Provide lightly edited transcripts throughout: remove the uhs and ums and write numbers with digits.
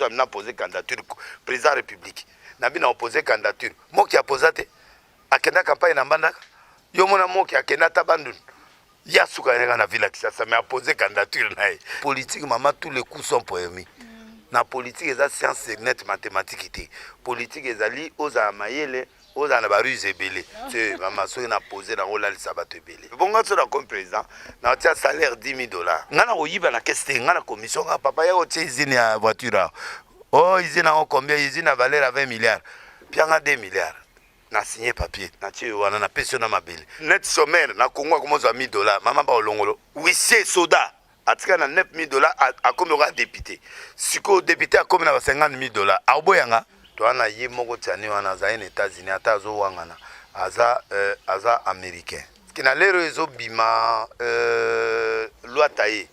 biso amina poser candidature président république na bina opposer candidature moki aposa te akenda campagne na mbandaka yo mona moki akenda tabandun ya suka yenga na ville Kinshasa mais apposer candidature na politique maman tous les coups sont permis na politique eza science net mathématique te politique ezali oza mayele oza na baruse ebele te mama soki na poser na olalisa bato ebele bongo so na comme président na tia salaire $10,000 nga na koyiba na keste nga na commission nga papa ya otie usine ya voiture oh usine en combien usine à valeur à 20 milliards pianga 2 milliards na signé papier na tie wana na pension na mabele net sommaire na Congo comme $1,000 mama ba olongolo huissier soda atika na $9,000 a comme aura député siko député a comme na $50,000 a boyanga to ana ye moko tani wana za les États-Unis ata zo wangana aza américain kina lero ezo bima loi taillée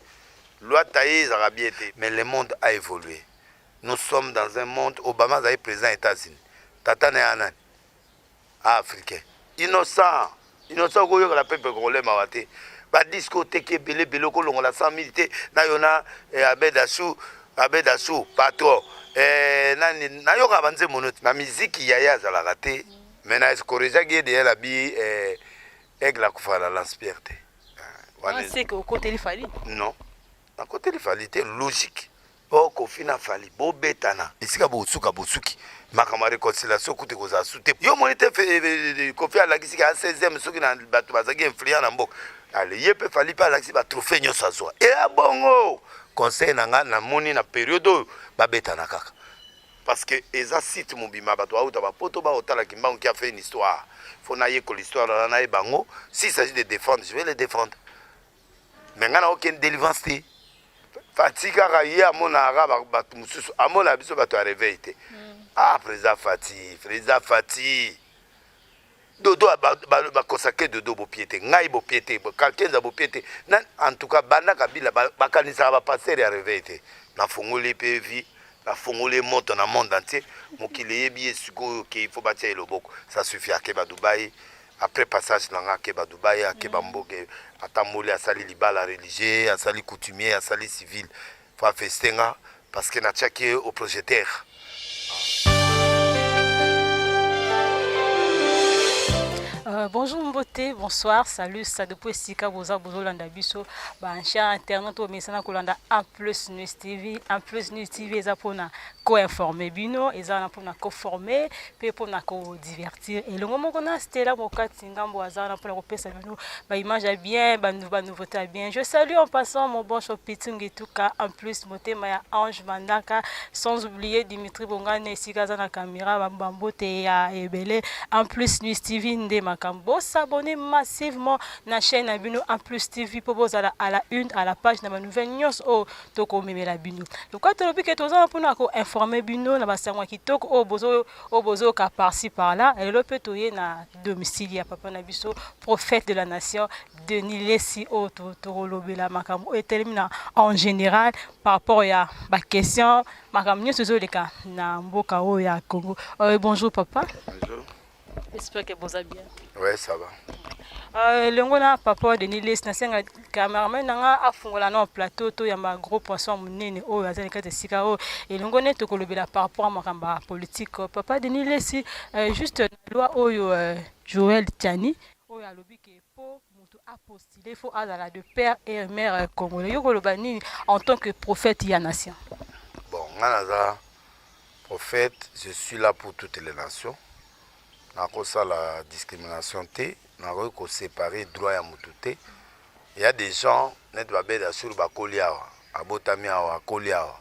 ça bien été mais le monde a évolué nous sommes dans un monde Obama a été président des États-Unis tata na anan africain innocent ko la peuple congolais mawate ba discothèque belé ko longola 100,000 te na yona abedasu patron na yoka banze mono na musique yaya za raté mais na corriger qui de la bi aigle kufa la lance-pierre te c'est que au côté il fallait non à côté il fallait logique o kofina fali bo betana isika bo suka bosuki makama réconciliation kuti koza sute yo monite kofi ala kisika 16e soki na bato bazaki influent na mboka ale yepe fali pa la kisi ba trophée nyosa zo e abongo conseil nanga na moni na période ba betana kaka parce que eza site mobima bato auta ba poto ba otala kimbango qui a fait une histoire faut na yeko l'histoire na bango s'il s'agit de défendre je vais les défendre mais ngana aucune délivrance te Fatika Raya Monara Batumusu, Amona Biso Bato a réveillé. Ah, Président Fati. Dodo a consacré Dodo Bopiété, Naï Bopiété, Kalkenza Bopiété. En tout cas, Bana Kabila, Bakanisa va passer à réveiller. Na Fongolé PV, na Fongolé monte dans le monde entier. Mokile Yebi Sugo, qu'il faut bâtir le boko. Ça suffit à Keba Dubaï. Après passage na Keba Dubaï, à Keba Mboke. Atamoli asali libala religieux, asali coutumier, asali civil. Faut festenga parce que na tchaki au projecteur. Bonjour Mbote, bonsoir, salut, ça depuis Sika Boza Bozolanda Biso, cher internet au Messana Kolanda en plus News TV, eza pona co-informer bino, eza pona co-former, pe pona co-divertir. Et le moment qu'on a c'était là moka tingambo azana pona ko pesa bino, ba image à bien, ba nouveauté à bien. Je salue en passant mon bon shopping et tout cas en plus moté maya Ange Mandaka, sans oublier Dimitri Bongane Sika za na caméra Bambote ya Ebele, en plus News TV ndema Kambo, s'abonner massivement na chaîne Abino en plus TV pour vous à la une à la page na ma nouvelle news au toko meme la bino. Le quoi te lobi que toza pour na ko informer bino na basangwa kitoko au bozo ka par-ci par-là et le petoyer na domicile ya papa na biso prophète de la nation Denis Lessi au toko lobela makambo et termina en général par rapport à ma question makambo news zo leka na mboka o ya Congo. Bonjour papa. Bonjour. J'espère que vous allez bien. Ouais, ça va. Le ngona papa de Niles na senga cameraman nga afungola na plateau to ya ma gros poisson munene o azali kate sika o et le ngone to kolobela par rapport à makamba politique papa de Niles juste la loi oyo Joël Tiani oyo alobi ke po mutu a postulé faut azala de père et mère congolais yo koloba nini en tant que prophète ya nation. Bon, ngana prophète, je suis là pour toutes les nations. Ça la discrimination té na ko séparer droit ya mututé. Il y a des gens net ba beda sur ba koliawa abotami awa koliawa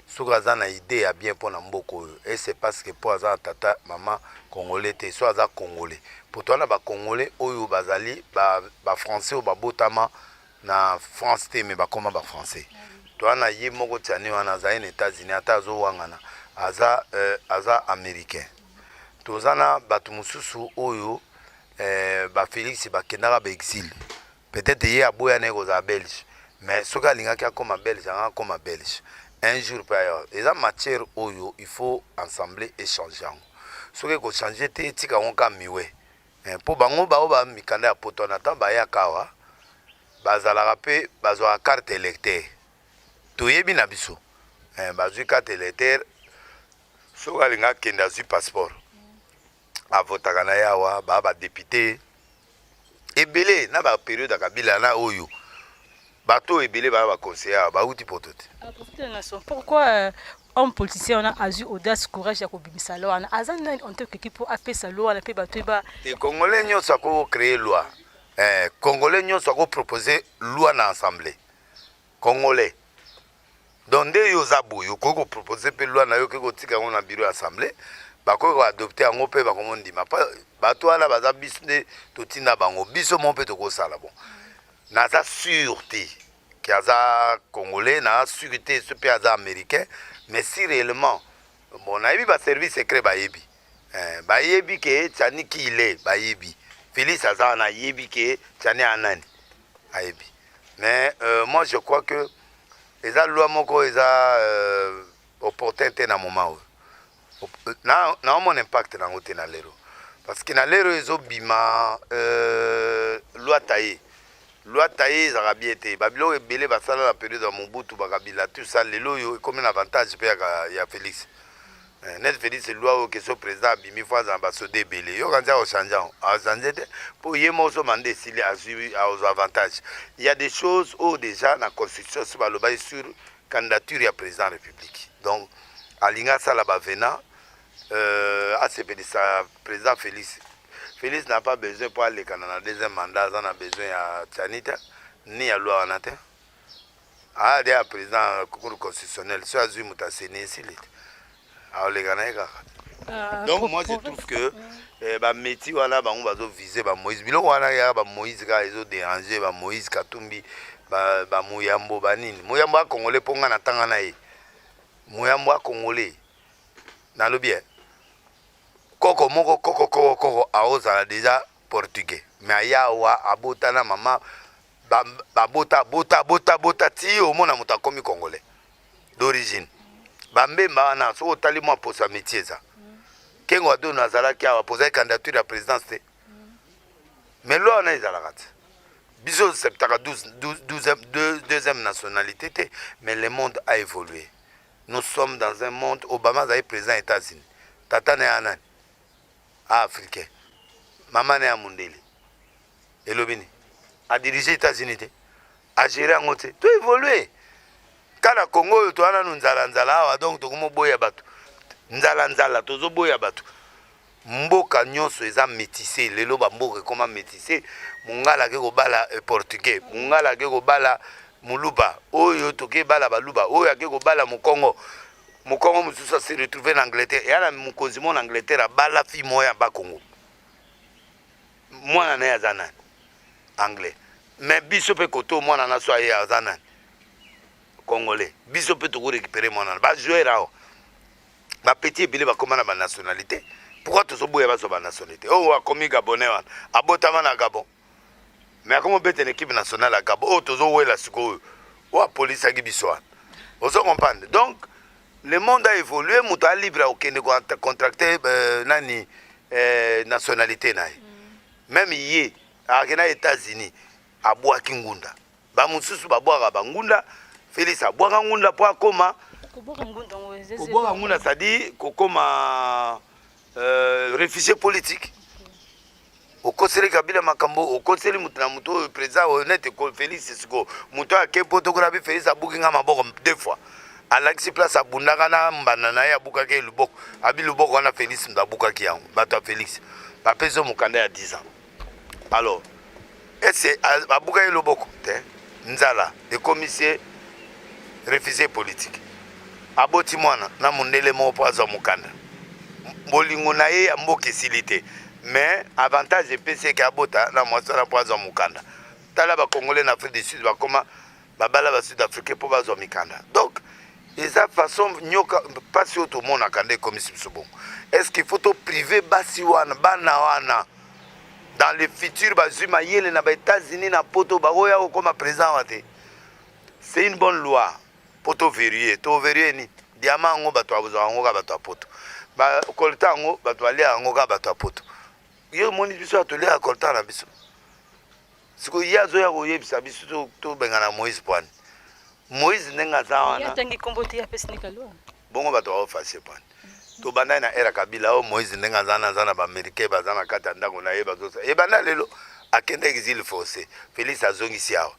soka na idée ya bien pour na mboko et c'est parce que pour za tata maman congolais té soit za congolais pour toi na ba congolais oyo bazali ba français ou ba botama na France té mais ba comment ba français toi na ye moko tani wana za les États-Unis ata zo wangana aza américain. Tozana batumususu oyo ba Félix bakendaka ba exil peut-être hier aboya nego za belge mais soka lingaki akoma belge anga koma belge un jour par ailleurs eza matière oyo il faut ensembler échanger soki ko changer te tika onka miwe po bango ba mikanda ya poto na tamba ya kawa bazalaka pe bazwa carte électeur toyebi na biso bazwi carte électeur soki alingi akende azwi passeport avotaka na ye awa baa badepute ebele na baperiode ya kabila na oyo bato ebele baa baconseiller awa bauti poto te. Pourquoi homme politicien on a eu audace courage ya kobimisa loi na aza nani en tant qu'équipe pour apesa loi na pe bato ba te congolais nyonso ako créer loi congolais nyonso ako proposer loi na assemblée congolais donc nde yo oza boye okoki kopropose mpe loi na yo okoki kotika yango na bureau ya assemblée bakoki koadopte yango mpe bakomondima bato wana baza biso nde totinda bango biso mo mpe tokosala bon naza sûr te ke aza congolais naza sûr te so mpe aza américain mais si réellement bon nayebi baservice secret bayebi ke tiani ki ile bayebi Félix aza wana ayebi ke tiani anani ayebi mais moi je crois que eza loi moko eza opportun te na moment oyo na omona impact nango te na lero parce que na lero ezobima loi taye ezaka bien te babiloko ebele basala na période ya mobutu bakabila tout ça lelo oyo ekomi na avantage mpe ya Félix net Félix loi oyo keso président abimi fo azala basoda ebele yo kanzi achange te mpo ye moso manda esili azwi avantage. Il y a des choses oyo déjà na constitution so balobaki sur candidature ya président république donc alingi asala bavena asepelisa président Félix n'a pas besoin pour aller dans le deuxième mandat, on a besoin de Tchanita, ni à loi en atteint. Ah, il y a un président constitutionnel, soit Azui Moutassene, donc moi je trouve que métier wana bango bazo viser ba Moïse biloko wana ya ba Moïse ka ezo déranger ba Moïse Katumbi ba Muyambo banini Muyambo a congolais ponga na tanga na ye Muyambo a congolais na lo bien koko moko koko aoza déjà portugais mais ayawa abota na mama bota ti au mona muta komi congolais d'origine bambemba wana so otali mwa posa métier za kengo ado nazalaki awa posa candidature ya présidence te mais loi na ezalaka te biso septaka deuxième nationalité te mais le monde a évolué. Nous sommes dans un monde Obama azali président États-Unis tata na anani africain maman na mundeli elobini a dirigé États-Unis te a géré en te tout évolué kala Congo to ana nzala awa donc tokomo boya bato nzala tozo boya bato mboka nyonso eza métissé lelo ba mboka koma métissé mungala ke ko bala portugais mungala ke ko bala muluba oyo toke bala baluba oyo ake ko bala mukongo mususu se retrouver en Angleterre et ala mukonzi mon Angleterre bala fi moya ba Congo mwana na yazana anglais mais biso pe koto mwana na so ya yazana congolais biso pe to récupérer mwana ba jouer là ba petit bilé ba komana ba nationalité pourquoi to so boya ba so ba nationalité oh wa komi gabonais wana abotama na Gabon mais comment bête une équipe nationale à Gabon oh to so wela siko wa police agi biso wana vous comprenez donc le monde a évolué muto a libre au kende contracter nani nationalité na même yé à États-Unis a boa kingunda ba mususu ba boa ba ngunda Félix a boa ngunda po akoma boa ngunda ça dit kokoma réfugié politique au conseil Kabila makambo au conseil mutna muto président honnête ko Félix siko muto akepo to kurabi Félix abukinga maboko deux fois Alexis place abundaka na mbana na ya bukaki luboko abi luboko wana Félix ndabukaki yango bato Félix bapezo mukanda ya 10 ans alors est-ce abukaki luboko te nzala de commissaire réfugié politique aboti mwana na mundele mo poazo mukanda bolingo na ye ya mboka esilite mais avantage epesi ke abota na mwasana poazo mukanda tala ba congolais na Afrique du Sud bakoma babala ba Sud Africain po bazo mikanda donc eza façon nyoka pasi oto mona kande commission sobon est-ce qu'il faut to privé basi wana bana wana dans le futur bazuma yele na ba États-Unis na poto ba oya comme président wate c'est une bonne loi poto verrouiller to verrouiller ni diamant ngo bato abuzo ngo ka bato poto ba kolta ngo bato ali ngo ka bato poto yo moni biso atoli a kolta na biso siko yazo ya koyebisa biso to bengana Moïse Poine Moïse ndenge aza wana yatangi kombo te apesi ni kalwa bongo bato baofase pone tobanda na era kabila o Moïse ndenge aza na baaméricain baza na kati ya ndako na ye bazosa ebanda lelo akende exil forcé Félix azongisi awa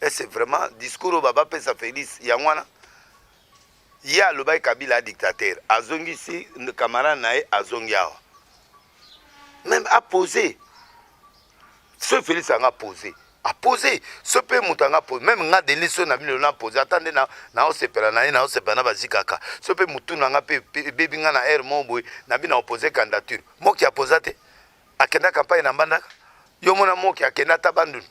et c'est vraiment discours oyo babapesa Félix yango wana ye alobaki kabila dictateur azongisi camarade na ye azongi awa même aposé so Félix anga posé aposé so pe moto anga posé même nga deli so na bino na posé attendez na osepela na ye na osepela na bazikaka so pe mutu na nga pe bebi nga na air mo boy na bino opposé candidature moki aposa te akenda campagne na mbandaka yo mona moki akenda ta bandu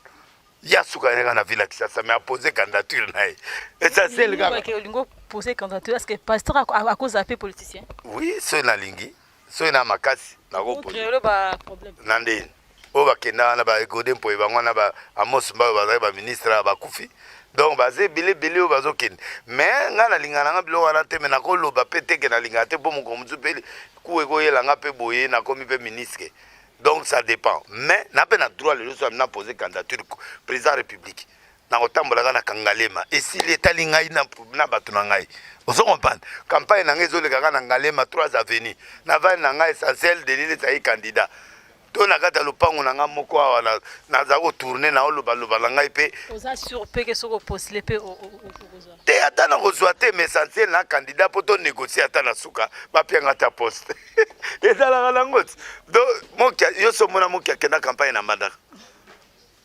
ya suka nga na villa Kisasa mais aposé candidature na ye et ça c'est le gars que lingo poser candidature est-ce que pasteur à cause appel politicien oui so na lingi so na makasi na ko poser le ba problème nandeni o bakenda wana baekode mpo ebango wana Amos Mbayo bazali baministre bakufi donc baze bilebele oyo bazokende mais ngai nalingana nga bilo wana te me nakoloba mpe teke nalingana te mpo moko mosu mpe ku ekoyelanga mpe boye nakomi mpe ministre donc ça dépend mais na mpe na droit lelo so na poser candidature président république nakotambolaka na kangalema esili etali ngai na bato na ngai ozo comprendre campagne na ngai ezolekaka na ngalema 3 avenue na vani na ngai essentiel delile ezali candidat to na kata lopango na nga moko awa naza kotourne na olobaloba na ngai mpe oza surpe ke soko postule mpe te ata na kozwa te mais essentiel na candidat mpo tonégocie ata na suka bapianga ata poste ezalaka nango ti donc yo so mona moki akenda campagne na mbandaka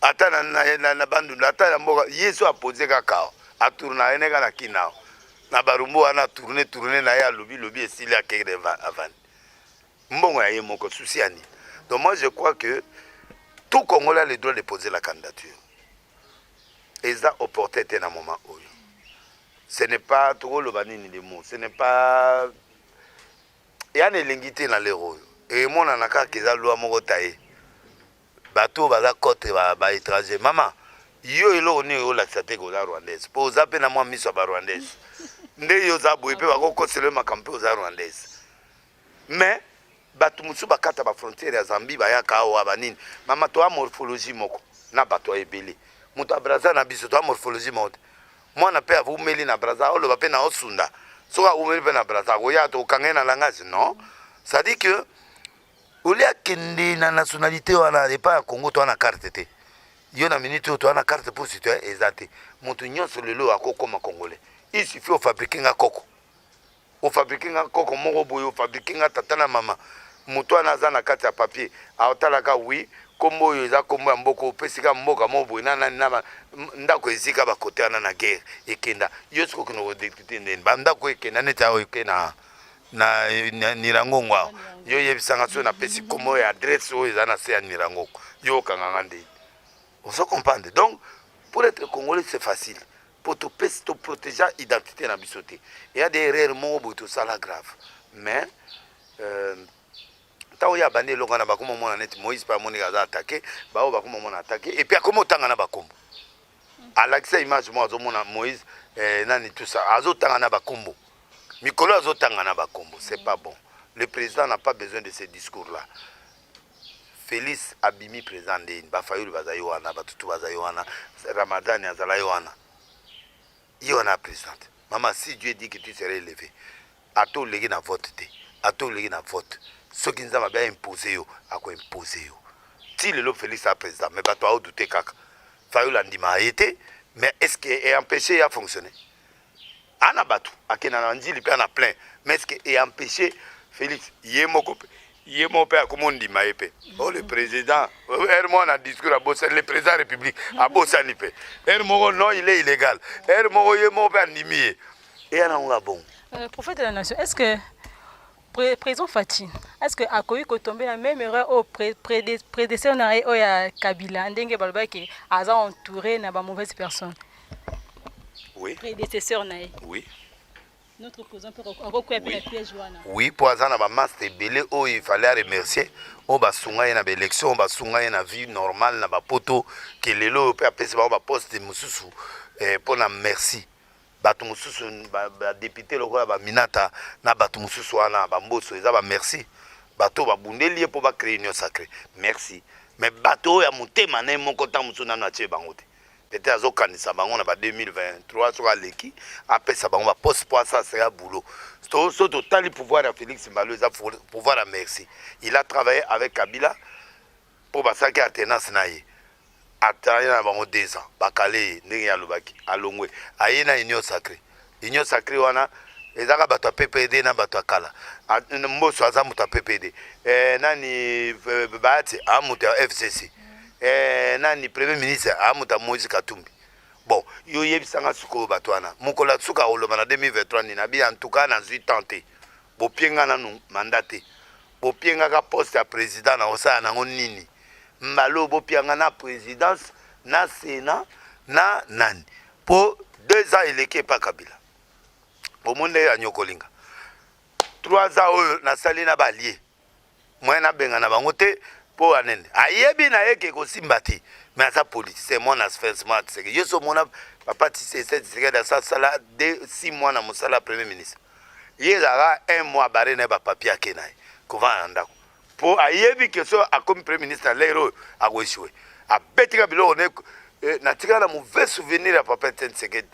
ata na bandunda ata na mboka ye so apose kaka awa atourne ayeneka na kina awa na barumbu wana tourne na ye alobi esili akende avandi mbongo ya ye moko susi ya nini. Donc moi je crois que tout Congolais a le droit de poser la candidature. Et ça opportunité dans un moment où ce n'est pas trop le banni ni les mots, ce n'est pas il y a une linguité dans les rôles. Et moi on a qu'à qu'ils a loi mon taille. Bateau baza côte ba étranger maman. Yo elo ni o la tsate ko la rwandaise. Pour za pe na moi miso ba rwandaise. Nde yo za boye pe ba ko kosele makampe za rwandaise. Mais bato musu bakata ba frontière ya Zambie bayaka awa banini mama to morphologie moko na bato ebele muto abraza na biso to morphologie moko mwana pe avumeli na braza olo bape na osunda soka umeli pe na braza ko ya to kangena langage non ça dit que olia kende na nationalité wana et pas Congo to na carte te yo na minute to na carte pour citoyen exact muto nyonso lelo akokoma congolais il suffit de fabriquer un coco au fabriquer un coco moko boyo au fabriquer un tata na mama muto anaza na kati ya papier aotalaka oui kombo oyo eza kombo ya mboka opesika mboka mo boye na ndako ezika bakote wana na guerre ekenda yo siko kino kodekite ndeni bandako ekenda neti ayo ekena na Nirangongo awa yo yebisanga so napesi kombo ya adresse oyo eza na se ya Nirangongo yo okanganga ndeni ozo comprendre. Donc pour être congolais c'est facile pour te protéger identité na biso te il y a des erreurs mo boye tosala grave mais tant ya bande longa na bakoma mona net Moïse pa moni gaza attaquer ba o bakoma mona attaquer et puis akoma tanga na bakombo alaxa image mo azomona Moïse nani tout ça azotanga na bakombo mikolo azotanga na bakombo c'est pas bon. Le président n'a pas besoin de ces discours là. Félix abimi président de ba fayulu bazayo wana batutu bazayo wana Ramadan azala yo wana yo na présidente maman si Dieu dit que tu serais élevé ato legi na vote te ato legi na vote ce qui nous a bien imposé yo ako imposé yo ti le Félix a président mais bato a douté kaka fayo la ndima été mais est-ce que est empêché à fonctionner ana bato akena na ndili pe ana plein mais est-ce que est empêché Félix yemoko yemope akomo ndima epe oh le président hermon a discours à bossa le président de la République a bossa ni pe hermon non il est illégal hermon yemope andimi et ana nga bon prophète de la nation est-ce que président Fati, est-ce que Akoyi Kotombe la même erreur au prédécesseur au ya Kabila ndenge balba ke aza entouré na ba mauvaise personne? Oui. Prédécesseur nae. Oui. Notre président peut akokuya pe piège wana. Oui, pour azana ba master belé oh il fallait remercier o ba sunga na ba élection ba sunga na vie normale na ba poto que lelo pe apesi ba poste mususu pour na merci. Bato mususu ba député lokola ba minata na bato mususu wana ba mboso eza ba merci bato ba bundeli pour ba créer union sacrée merci mais bato ya mutema na moko ta mususu na tie bango te peut-être azokanisa bango na ba 2023 soka leki apesa bango ba poste pour ça c'est un boulot. So total pouvoir à Félix Mbalo, pouvoir à merci. Il a travaillé avec Kabila pour basaki alternance naie. A travaillé na bango 2 ans. Bakale ndenge ya lobaki alongwe. Aye na union sacrée. Union sacrée wana ezaka bato ya PPD na bato ya kala. Mboso aza muta PPD. Nani baati amuta ya FCC. Nani premier ministre amuta Moïse Katumbi. Bon, yo yebisanga suko batwana. Mukola suka oloba na 2023 ni nabi en tout cas na zui tenté. Bo pienga na nu mandaté. Bo pienga ka poste ya président na osa na nini. Mbalo bo pienga na présidence na sénat na nani. Po 2 ans eleke pa Kabila. Bo monde ya nyokolinga. 3 ans na sali na balie. Moi na benga na bango te po anene. Ayebi na yeke ko simbati. Mais ça politicien mon affaire smart c'est que je suis mon papa tissé c'est dans ça sala de 6 mois na musala premier ministre. Yezara 1 mois baré na ba papier akenaï. Kova ndako. Po ayebi que so a comme premier ministre lero a goishwe. A betika bilo on na tika na mauvais souvenir à papa Tshisekedi.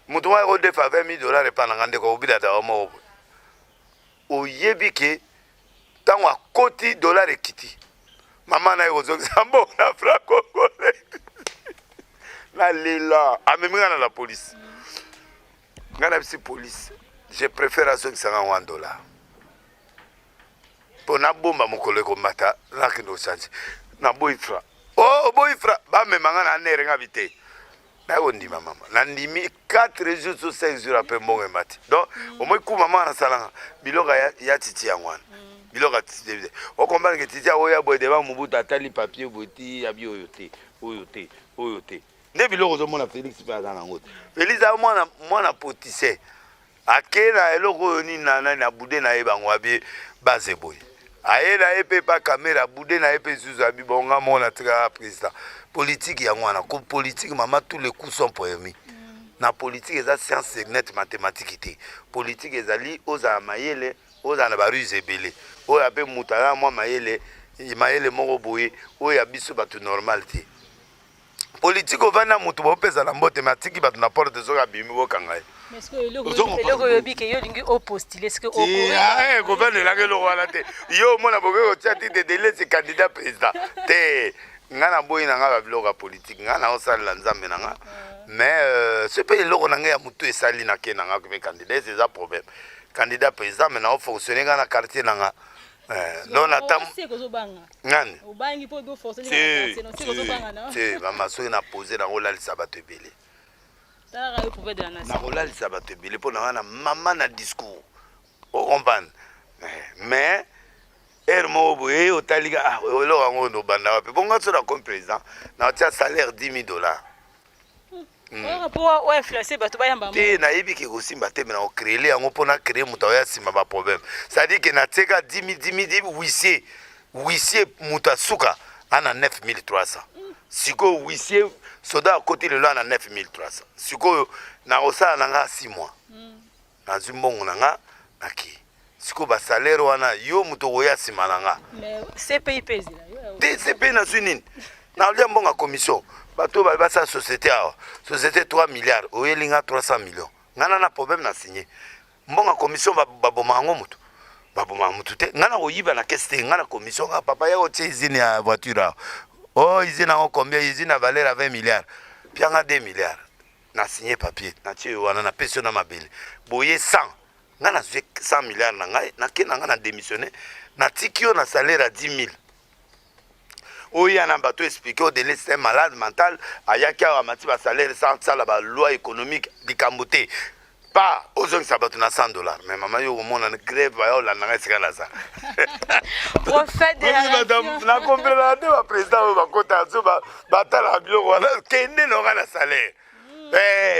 Mutu wa ro de fa $20,000 pa na ngande ko obida da omo. Oyebi que tant a koti dollar ekiti. Maman na yozo zambo na franco la lila amemina na la police ngana bisi police je préfère à ceux qui sont en $1 pour na bomba mokolo ko mata la kino change na boyfra oh boyfra ba memanga na nere ngabite na ondi mama na ndimi 4 jours sur 5 jours après mon mati donc au moins ku mama na salanga biloga ya titi yangwana biloka titi o comprendre que titi oya boy devant mubuta tali papier boti ya bi oyote ne biloko zo mona Félix pa za nango Félix a mona potise akena eloko ni na bude na ebango abi base boy aena epe pa caméra bude na epe zuzu abi bonga mona tika président politique ya ngwana ko politique mama tous les coups sont permis na politique eza science net mathématique politique ezali oza mayele oza na baruse ebele oya pe mutala mwa mayele moko boye oya biso bato normal te politique ovanda mutu bopeza na mbote matiki bato na porte zoka bimi bokanga est-ce que eloko yobi ke yo lingi o postuler est-ce que o gouvernement la ngelo wala te yo mona boke o tiati de délai c'est candidat président te ngana boyi na nga biloko politique ngana osala nzambe na nga mais ce pays eloko na nga ya mutu esali na ke na nga comme candidat c'est ça problème candidat président mais na fonctionner dans quartier nanga non attends ngani obangi po do forcer c'est mama so na poser na rola lisabato ebele ça ra pour de la nation na rola lisabato ebele po na mama na discours o comprendre mais ermo boye otaliga lo ngo no banda wapi bonga so na comme président na tia salaire $10,000 pour influencer bato bayamba te na yebi ke kosimba te na créer yango pona créer muta ya sima ba problème ça dit que na teka 10,000 huissier muta suka ana 9,300 siko huissier soda côté le là na 9,300 siko na osala nanga 6 mois na zimbongo nanga naki siko ba salaire wana yo muto ya sima nanga mais CPI pèse là CPI na sunine na lia mbonga commission bato ba sa société société 3 milliards oyelinga 300 millions ngana na problème na signé mbonga commission baboma ngo mutu baboma mutu te ngana oyiba na keste ngana commission nga papa ya otie izine ya voiture izine en combien izine a valeur à 20 milliards pianga 2 milliards na signé papier na tie wana na pension na mabele boye 100 ngana 100 milliards na ngai na kena ngana démissionner na tikio na salaire à 10,000 oui, on a bateau expliqué au délai c'est un malade mental. Ayaki a mati ba salaire sans ça la loi économique du Cambote. Pas aux gens qui s'abattent na $100. Mais maman yo mon en grève ba yo la na sika la ça. Prophète de la madame na comprendre ba président ba kota zo ba tala bilo wala kende no na salaire.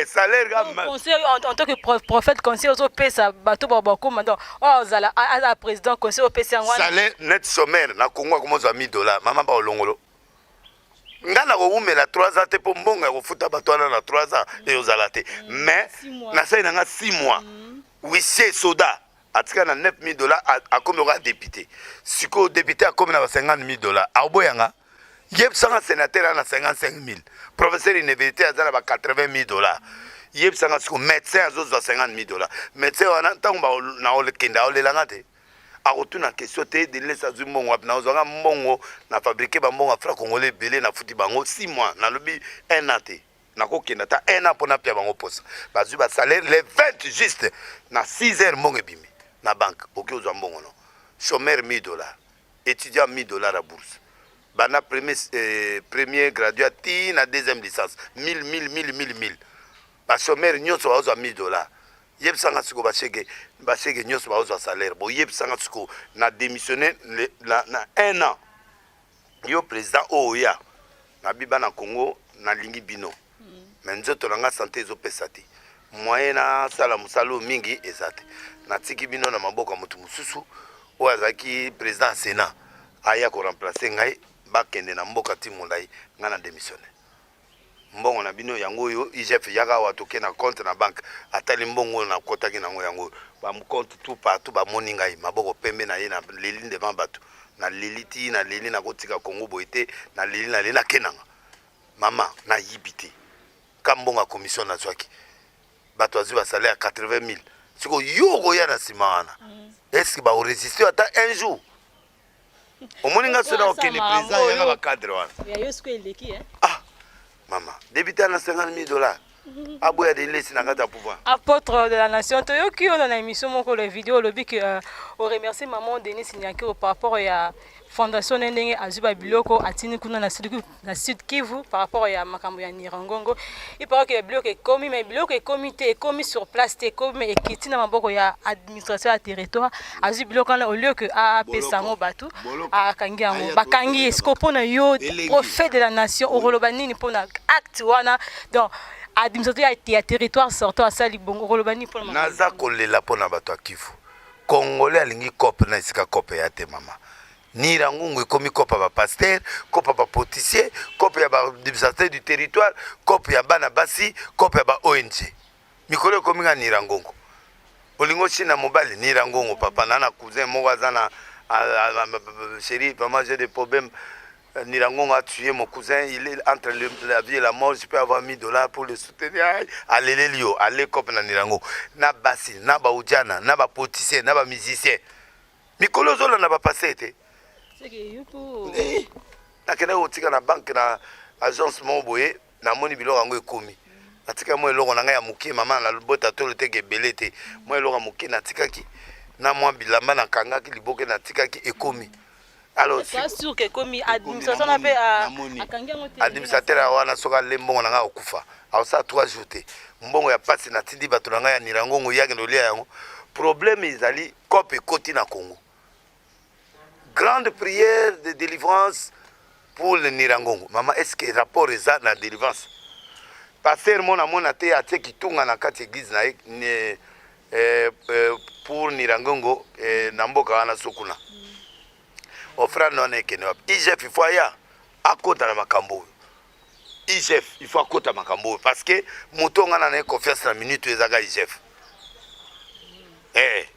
Salaire conseil en tant que prophète conseil aux pesa bateau ba ko mandon zala à la président conseil au pesa ngwana salaire net sommaire na Congo comme $1,000 maman ba olongolo ngana ko umela 3 ans te po mbonga ko futa bato na 3 ans et ozala te mais na sai na 6 mois huissier soda atika na $9,000 a comme le député siko député a comme na $50,000 a boyanga Yep sanga sénateur na 55 000. Professeur université azana ba 80 000 dollars. Yep sanga siko médecin azozwa 50 000 dollars. Médecin wana ntango ba na ole kenda ole langate. Akotuna question te de lesa zu mbongo na ozanga mbongo na fabriquer ba mbongo fra congolais belé na futi bango 6 mois na lobi 1 an te. Na ko kenda ta 1 an pona pia bango posa. Ba zu ba salaire les 20 juste na 6 heures mbongo bimi na banque. Oki ozwa mbongo no. Chômeur 1000 dollars. Étudiant 1000 dollars à bourse. Bana premier gradué na deuxième licence 1000 ba chômeur nyonso ba 1000 dollars. Yeb sanga siko ba cheke nyonso ba salaire bo yeb sanga siko na démissionné na 1 an. Yo président oya na biba na Congo na lingi bino. Mais nzoto nga santé zo pesati. Moyen na sala musalo mingi ezate. Na tiki bino na maboka mutu mususu o azaki président Sénat aya ko remplacer ngai bakende na mboka timolai ngana démissionner. Mbongo na bino yango yo IGF yaka watoke na compte na banque atali mbongo na kotaki nango yango ba mu compte tout partout ba moni ngai maboko pembe na ye na leli de mambatu na leliti na leli na kotika Congo boite na leli na leli na kenanga mama na yibiti kambonga commission na zwaki bato azu ba salaire 80 000 siko yo ya na simana est-ce que ba résister ata un jour au moninga sera au Kenya président yaka ba cadre wana ya yo siko eleki ah maman débutant na 50 000 dollars aboya de laisser na kata pouvoir apôtre de la nation toyoki on a émission moko le vidéo lobi que on remercie maman Denis Sinyaki par rapport à fondation ndenge azuba biloko atini kuna na Sud Kivu par rapport à makambo ya Nirangongo il paraît que biloko ekomi mais biloko comité ekomi sur place te ekomi ekiti na maboko ya administration ya territoire azu biloko na au lieu que a pesango batu a kangiango bakangi escopo na yo prophète de la nation oroloba nini pona acte wana donc administration ya territoire sortant à sali bongo oroloba nini pona naza kolela pona bato ya Kivu congolais alingi kope na isika kope ya te mama Nirangongo ekomi kopa ba pasteur, kopa ba potissier, kopa ya ba administrateur du territoire, kopa ya bana basi, kopa ya ba ONG. Mikolo ekomi nga Nirangongo. Olingo china mobali Nirangongo papa nana cousin mo wazana chérie vraiment j'ai des problèmes. Nirangongo a tué mon cousin, il est entre la vie et la mort, je peux avoir 1000 dollars pour le soutenir. Allez Lelio, allez kopa na Nirangongo. Na basi, na ba ujana, na ba potissier, na ba musicien. Mikolo zola na ba pasete. nakenda kotika na banque na agence moboye na moni biloko yango ekomi natika mo eloko na ngai ya mokie mama na lobota tolo teke ebele te mo eloko ya mokie natikaki na mwa bilamba nakangaki liboke natikaki ekomi alors c'est sûr que comme administration na pe akangi yango te administrateur wana soka le mbongo na ngai okufa aosa 3 jours te mbongo ya pasi natindi bato na ngai ya Nirangongo yake ndolia yango problème ezali kope ekoti na Congo. Grande prière de délivrance pour le Nirangongo. Maman, est-ce que rapport est ça la délivrance? Pasteur mon amon ate ate kitunga na kati église na pour Nirangongo na mboka wana sokuna. Ofra non ekene wap. IGF il faut ya akota na makambo. IGF il faut akota makambo parce que motonga na confiance na minute ezaka IGF.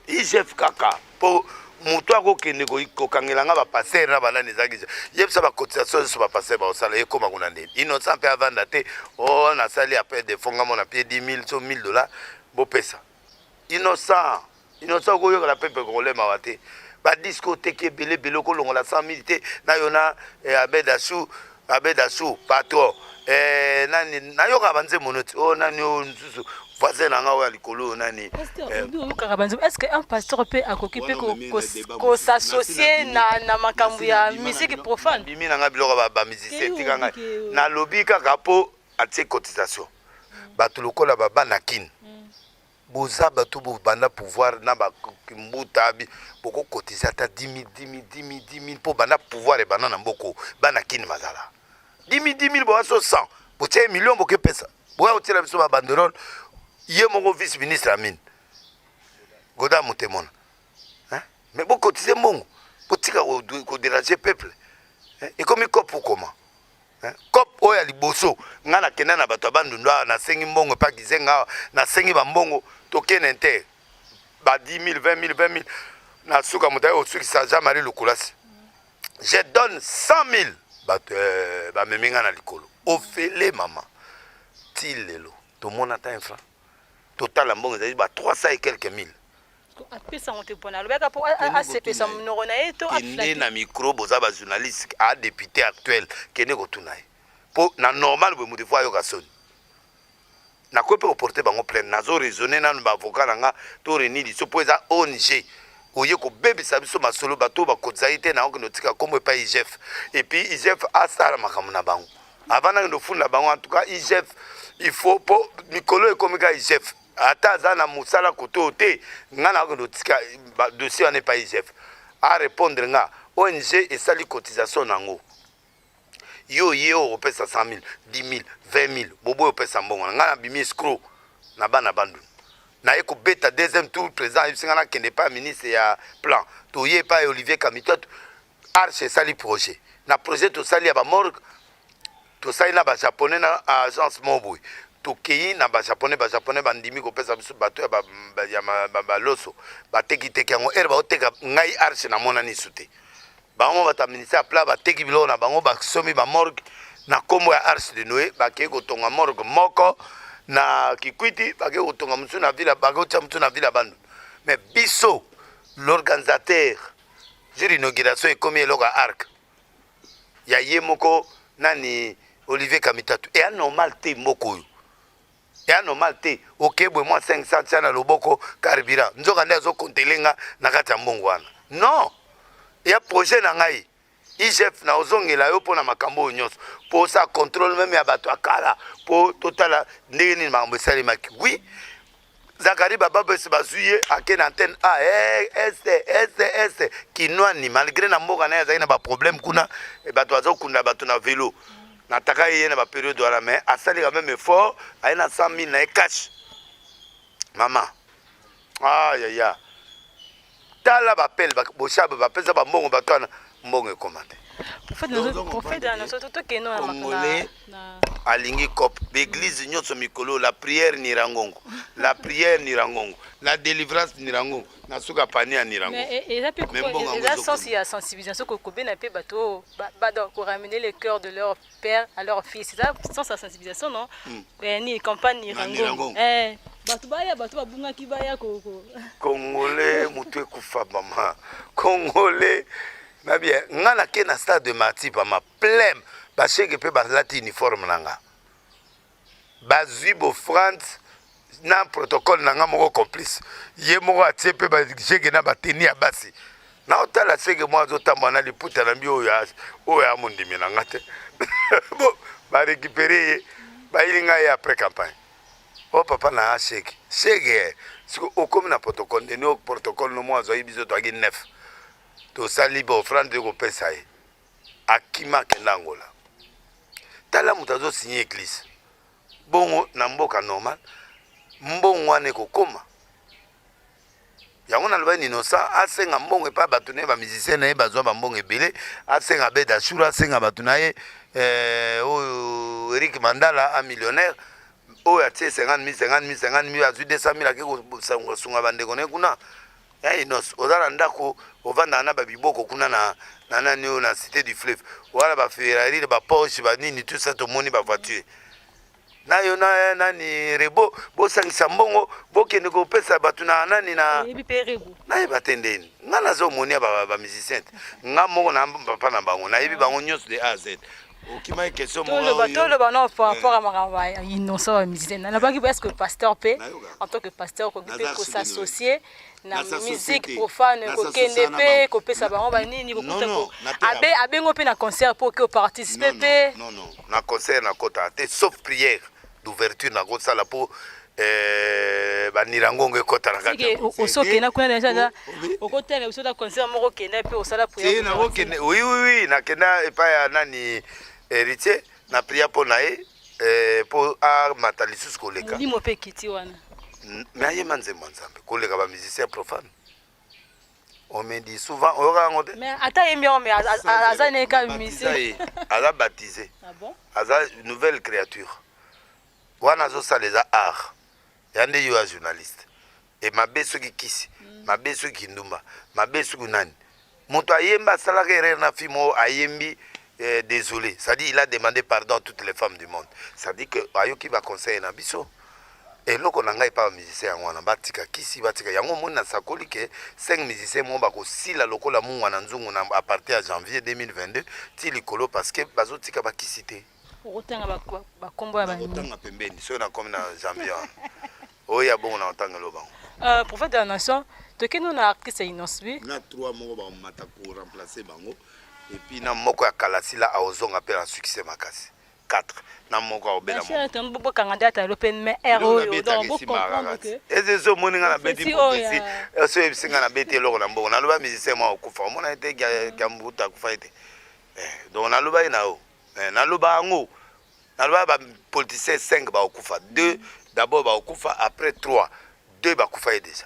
IGF kaka pour mutu akokende kokangelanga bapasser na banani ezaki yebisa bacotisation so bapasser baosala ekoma kuna ndeni innocent mpe avanda te o nasali apres defongamo na pie 10 000 so 1000 dollars bopesa innocent okoyoka na pepe kolemawa te badisco teki ebele okolongola 100 000 te na yo na abedasu patron nani nayoka banzembo noti o nani o nsusu voisin nanga oya likolo nani est-ce que un pasteur peut occuper ko s'associer na makambo ya musique profane bimi nanga biloko ba musicien tikanga na lobby kaka po atie cotisation bato lokola baba na kin boza bato bo banda pouvoir na ba mbuta boko cotiser ata 10 000 po banda pouvoir e bana na mboko bana kin mazala 10 000 bo aso 100 bo tie million bo ke pesa bo ya otira biso ba banderole Yé mon vice ministre Amine Goda Moutemona mais beaucoup de ces mots pour déranger le peuple et comme il cop pour comment cop oya liboso ngana kena na bato bandundwa na sengi mbongo pa kizenga na sengi bambongo tokene inter ba 10 000 20 000 na suka mutaye au suki sa Jean-Marie Lukulasi je donne 100 000 bameminga na likolo ofele mama ti lelo tomona ta infra total mbongo ezali 300 et quelques mille apesa moto mpona alobaka mpo asepesa monoko na ye to kende na micro boza bajournaliste député actuel kende kotuna ye mpo na normal boye moto fo ayoka soni nakoki mpe koporte bango plainte nazo raisonne nanu baavocat na nga to reni liso mpo eza ONG oye kobebisa biso masolo bato bakozala ye te na okende otika kombo epai IGF epuis IGF asala makambo na bango avant nakende ofunda bango en tout cas IGF il faut mpo mikolo ekomi ka IGF ata aza na mosala koto te nga na okende otika dossier wana epai IGF arépondre nga ONG esali cotisation nango yo ye opesa 100 000 10 000 20 000 bobo opesa mbongo nga na bimi escroc na bana bandu na ye kobeta deuxième tour président yebisinga nakende pa ministre ya plan toye pa Olivier Kamitoto arche esali projet na projet tosali ya bamorgue tosali na bajaponais na agence moboy tokei na bajaponais bandimi kopesa biso bato ya baloso batekiteki yango ere baoteka ngai arche namonani su te bango bata ministère ya plan bateki biloko na bango basomi bamorgue na kombo ya arche de Noé bakei kotonga morgue moko na Kikwiti bakei kotonga mosusu na ville bakei kotia mosusu na ville ya Bandundu mais biso l'organisateur jour inauguration ekomi eloko ya arc ya ye moko nani Olivier Kamitoto eya normal te moko oyo eya normal te okebwe mwa 500 tia na loboko carburant nzoka nde azokontelenga na kati ya mbongo wana non eya projet na ngai IGF na ozongela yo mpona makambo oyo nyonso mpo sa contrôle meme ya bato akala mpo totala ndenge nini makambo esalemaki wi Zakari baba besi bazwi ye ake na antenne a este kinwani malgré na mboka na ye azalaki na baproblème kuna bato bazokunda bato na vélo nataka ye na bapériode wana mais asali quand même effort aye na 100 000 na ye cash mama ayaya tala bapele boshabe bapesa bambongo bato wana mbongo ekoma te Congolais alingi cop l'église nyonso mikolo la prière ni rangongo la prière ni rangongo la délivrance ni rangongo na suka pania ni rangongo mais ça sens il y a sensibilisation que kobena pe bato pour ramener le cœur de leur père à leur fils c'est ça sens la sensibilisation non ni campagne ni rangongo bato babungaki baya koko Congolais mutu ekufa mama Congolais na bien nga na ke na stade de Mati pa ma plem ba cheke pe ba lati uniforme nanga bazwi bo France na protocole nanga moko complice ye moko atie pe ba cheke na ba teni ya basi na otala cheke mo azotamba na liputa na mbio oya mondimi nanga te bo ba récupérer ba ilinga ya après campagne o papa na cheke siko okomi na protocole ndeni protocole no mo azoyi biso to agi 9 tosali baofrande ekopesa ye akima akenda Angola tala moto azosinye église bongo na mboka normal mbongo wana ekokoma yango naloba innocent asenga mbongo epa bato na ye bamusicien na ye bazwa bambongo ebele asenga Beda Shura asenga bato na ye oyo Eric Mandala a millionnaire oyo atie 50 000 azwi 200 000 ake kosunga bandeko na ye kuna ya inos ozala ndako ovanda na babiboko kuna na nani oyo na cité du fleuve wala ba Ferrari ba Porsche ba nini tout ça tomoni ba voiture na yo na nani rebo bosangisa mbongo bokende kopesa bato na nani na ye batendeni nga nazomonia ba musicien nga moko na papa na bango nayebi bango nyonso de A à Z okima question toloba non par rapport à makambo ya innocent musicien nalobaki est-ce que pasteur pe en tant que pasteur koki pe s'associer na musique profane kokende pe kopesa bango banini kokuta abengo pe na concert po ke participer pe non na concert na kota te sauf prière d'ouverture na kosala po banirangongo ekota na kati osokenda kuna deja okotela osoda concert moko kenda pe osala prière oui nakenda epa ya nani héritier na prière po na ye po amata lisusu koleka limo pe kiti wana mais aye manzembo nzambe koleka ba musicien profane on me dit souvent oyoka yango te mais ata yembi mais aza neka musicien aza baptisé aza nouvelle créature wana azosala eza art yande yo ya journaliste et mabe soki kisi mabe soki ndumba mabe soki nani moto ayemba asalaka erreur na film oyo ayembi désolé. Ça dit il a demandé pardon à toutes les femmes du monde. Ça dit que ayoki va conseiller na biso. Et là on a ngai pas musicien ngwana batika kisi batika yango mona sakoli ke 5 musiciens mo ba ko sila lokola mu ngwana nzungu na à partir de janvier 2022 ti likolo parce que bazotika ba kisi te. Otanga ba kombo ya ba. Otanga pembeni so na comme na janvier. Oya bon na otanga lo bango. Prophète de la nation, de que nous na artiste Inosbi. Na 3 mo ba mata ko remplacer bango. Et puis na moko ya kalasila a ozonga pe en succès makasi. 4 na moko obela mo. C'est un beau candidat à l'open mais RO donc beaucoup comprendre que. Et c'est ça moninga na beti potesi. So ebisinga na beti loko na mboko. Na loba musicien mo okufa. Mona ete gambuta kufa ete. Donc na loba ina o. Na loba ngo. Na loba ba politicien 5 ba okufa. 2 d'abord ba okufa après 3. 2 ba kufa déjà.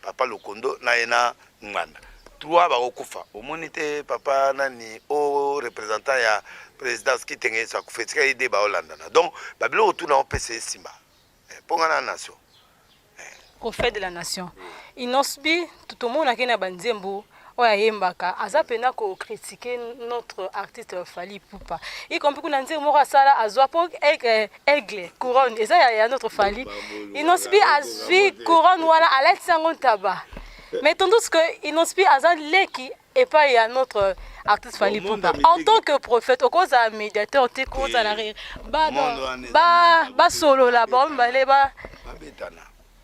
Papa Lokondo na ena nganda. 3 ba okufa. Omonite papa nani o représentant ya présidence qui tenait sa kufetika ide ba Hollande. Donc babilo otuna on PC simba. Ponga na nation. Prophète de la nation. Inosbi tout le monde a kena banzembo oya yembaka azapena ko critiquer notre artiste Fally Ipupa. Y compris qu'on a dit moko sala azwapo aigle couronne et ça ya notre Fally. Inosbi azwi couronne wala ala tsango taba. Mais tandis que Inosbi azan leki et pas il y a notre artiste Fally Ipupa. En tant que prophète, au cause un médiateur, tu cause à l'arrière. Ba solo la bombe, ba betana.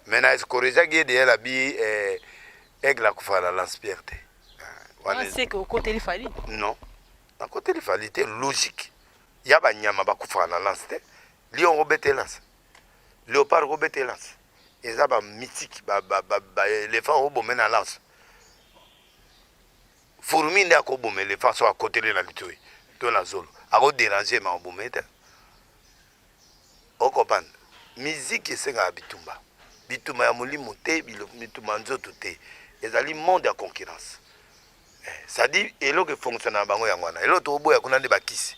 Maintenant est-ce corrigé de la bi aigle la kufa la lance-pierre. C'est que côté il Fally. Non. À côté il Fally c'était logique. Il y a ba nyama ba kufa na lance te. Lion robete lance. Léopard robete lance. Et ça ba mythique ba éléphant robo mena lance. Fourmi nda ko bomé éléphant so à côté de la litoi. Dans la zone. A ko déranger ma bomé te. O comprendre. Musique c'est nga bitumba. Bitumba ya molimo te bitumba nzoto te. Ezali monde ya concurrence. Ça dit elo que fonctionne na bango yangwana. Elo to boya kuna nde bakisi.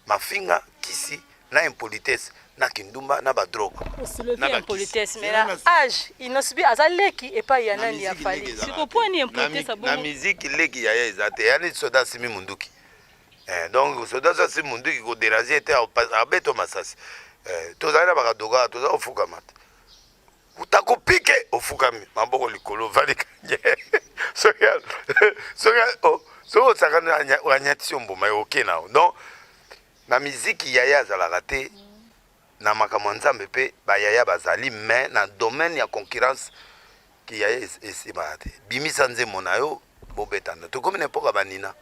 Mafinga kisi na impolitesse na kindumba na ba drogue. Na impolitesse mais là âge Inosbi azaleki et pas yanani ya Fally. Si ko point impolitesse bon. Na musique leki ya ezate yani soda simi munduki. Donc soda simi munduki ko déranger te abeto masasi. Tozala ba doga toza ofuka mat. Utakopike ofukami maboko likolo valikanye. So sakana wanyati mboma yoke na. Donc na musique yaya za raté na makambo nzambe pe ba yaya bazali mais na domaine ya concurrence ki yaya esimate. Bimisa nzemo na yo bobetana. To comme n'importe banina.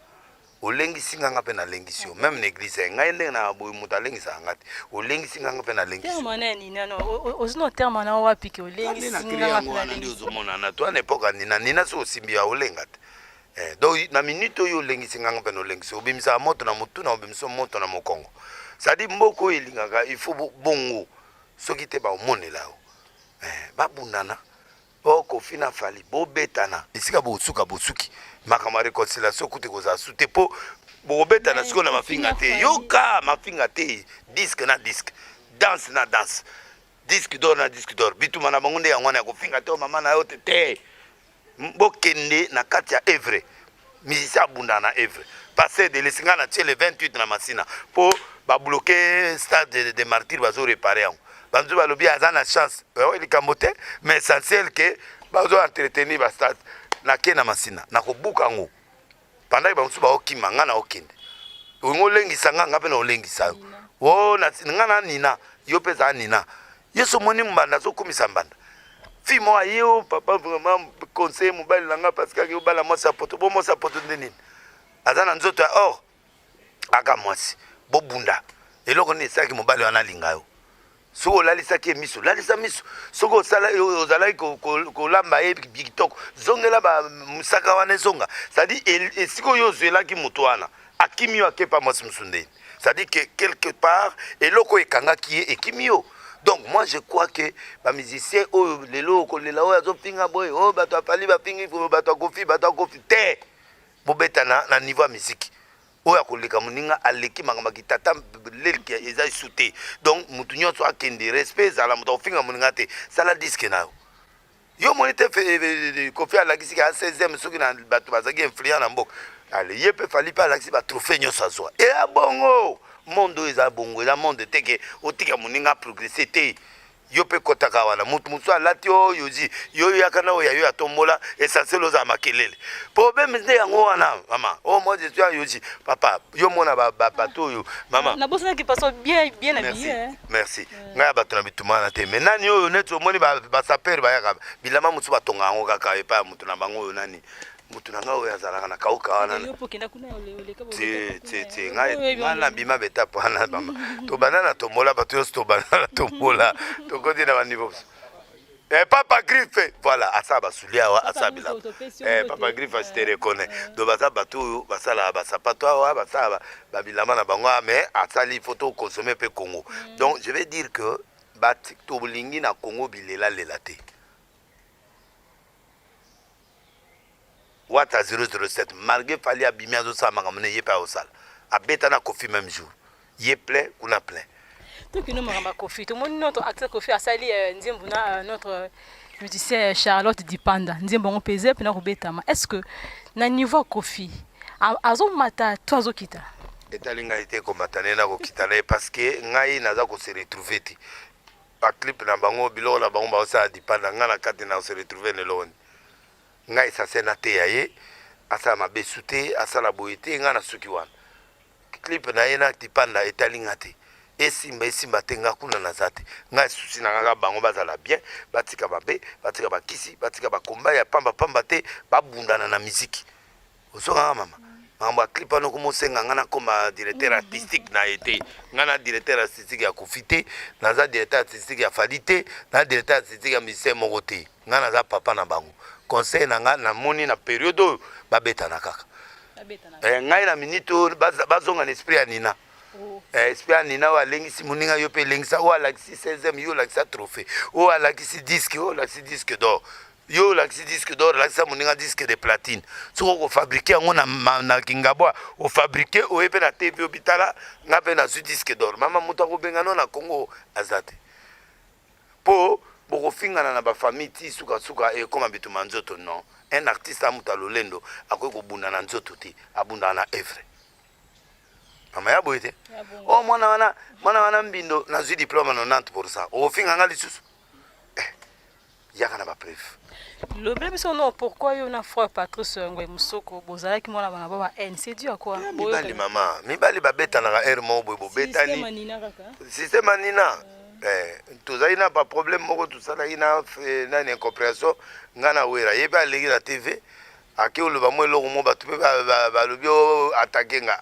Olengi singanga pe na lengisio même l'église ngai ndenge na boy mutalengi sangati olengi singanga pe na lengisio terme na nina no ozino terme na wapi ke olengi singanga pe na lengisio ozomona na to na époque nina so simbi ya olengate donc na minute oyo olengi singanga pe na lengisio obimisa moto na mutu na obimisa moto na mokongo ça dit mboko elingaka il faut bongo soki te ba omonela babunana oko fina Fally bobetana isika bosuka bosuki makama réconciliation kuti koza sute po bobetana siko na mafinga te yoka mafinga te disque na disque danse na danse disque d'or bituma na bangunde ya ngwana ya kofinga te mama na yo te bokende na kati ya Evre musicien abunda na Evre passer de lesinga na le 28 na masina po ba bloquer stade de martyrs bazo réparer banzu balobi azana chance il kamote mais essentiel que bazo entretenir ba stade na kena masina na kobuka ngo pendant que banzu ba okima ngana okende ngo lengisa nganga pe na olengisa o na ngana nina yo pesa nina yeso moni mbanda zo kumisa mbanda fi mo ayo papa vraiment conseil mobile nanga parce que yo bala mo sapoto bo mo sapoto ndeni azana nzoto or aka mwasi bobunda eloko ni saki mobile wana lingayo soko lalisaki emiso lalisa miso soko osala ozalaki kolamba ye bikitoko zongela ba musaka wana ezonga c'est-à-dire esika oyo ozwelaki moto wana akimi yo akepa mwasi musundeni c'est-à-dire que quelque part eloko ekangaki ye ekimi yo. Donc moi je crois que ba musicien oyo lelo kolela oyo azopinga boy o bato apali bapingi bato akofi te bobetana na niveau ya musique oya koleka muninga aleki makamba kitata lelki eza isute donc mutu nyonso akende respect ezala mutu akofinga muninga te sala disque na yo moni te kofi alakisi ka 16e soki na bato bazaki influent na mboka allez ye pe fali pa laxi ba trophée nyosa zwa et a bongo monde eza bongo eza monde teke otika moninga progresser te yo pe kotaka wana mutu alati oyo zi yo yakana oyo yo atombola essentiel oza makelele problème nde yango wana mama oh moi je suis yo zi papa yo mona ba bato yo mama na bossa qui passe bien habillé merci ngaya bato na bitumana te mais nani oyo neto moni ba saper ba yaka bilama mutu batonga ngo kaka epa mutu na bango oyo nani mutu na ngao ya zalaka na kauka wana ti ngana bima beta pana mama to banana tombola bato yo to banana tombola to kodi na niveau papa griffe voilà asaba sulia wa asabila papa griffe se reconnaît do baza bato basala ba sapato wa basaba babilama na bango mais asali photo consommer pe Congo donc je vais dire que bat to bulingi na Congo bilela lelate Wata 007 malgré fali abimia zo sa makamone yepa osala abeta na Kofi même jour ye plein kuna plein tout que nous maramba Kofi tout monde notre acteur Kofi a sali nzimbuna notre musicien Charlotte Dipanda nzimbongo peze pena robetama est-ce que na niveau Kofi azo mata to azo kita etalinga ite ko matane na ko kita na parce que ngai naza ko se retrouver ti pa clip na bango bilo na bango ba sa Dipanda ngana kati na se retrouver ne loni ngai sa sena te yaye asa mabesute asa la boyete ngana suki wana clip na yena Dipanda etalinga te esimba tenga kuna na zate ngai susi na ngaka bango bazala bien batika babe batika bakisi batika bakomba ya pamba te babundana na muziki osoka mama mambo clip ano ko mosenga ngana koma directeur artistique na été ngana directeur artistique ya Kofite naza directeur artistique ya Fadite na directeur artistique ya musicien Mogote ngana za papa na bango conseil na nga na moni na période babeta na kaka ngai na minito bazonga na esprit ya Nina esprit ya Nina wa lengisi muninga yo pe lengisa o alakisi 16e yo lakisa trophée o alakisi disque o lakisi disque d'or yo lakisi disque d'or lakisa muninga disque de platine soko ko fabriquer yango na kingabwa o fabriquer o epe na TV obitala nga pe na disque d'or mama muta ko bengano na Congo azate po boko fingana na ba famille ti suka e koma bituma nzoto non un artiste amuta lolendo akoy ko bunda na nzoto ti abunda na œuvre mama ya boyete o mwana wana mbindo na zui diplôme 90% o finganga lisusu yaka na ba preuve le problème c'est non pourquoi yo na frère Patrice Ngwe Musoko bozala ki mwana bana baba N c'est dû à quoi mibali mama mibali babeta na air mo boy bobetani système nina tozali na ba problème moko tosala ina na incompréhension ngana wera yeba aleki na TV ake oloba mo eloko mo bato pe balobi attaquer nga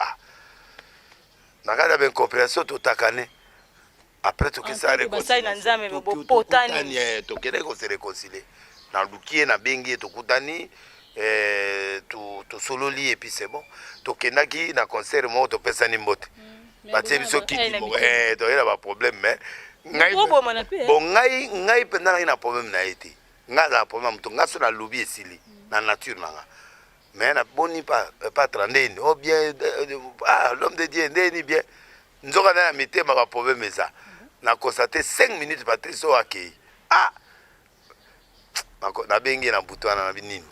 nakada ba incompréhension totakane après tokesa réconcilier tokende ko se réconcilier na lukie na bengi tokutani tosololi et puis c'est bon tokendaki na concert mo topesani mbote batie biso kiti mo toyela ba problème mais ngai ngai pendant ina problème na été nga za problème to nga so na lobby esili na nature nanga mais na boni pas trandeni oh bien l'homme de Dieu ndeni bien nzoka na mitema ba problème ça na constater 5 minutes Patrice Oake na bengi na butwana na binini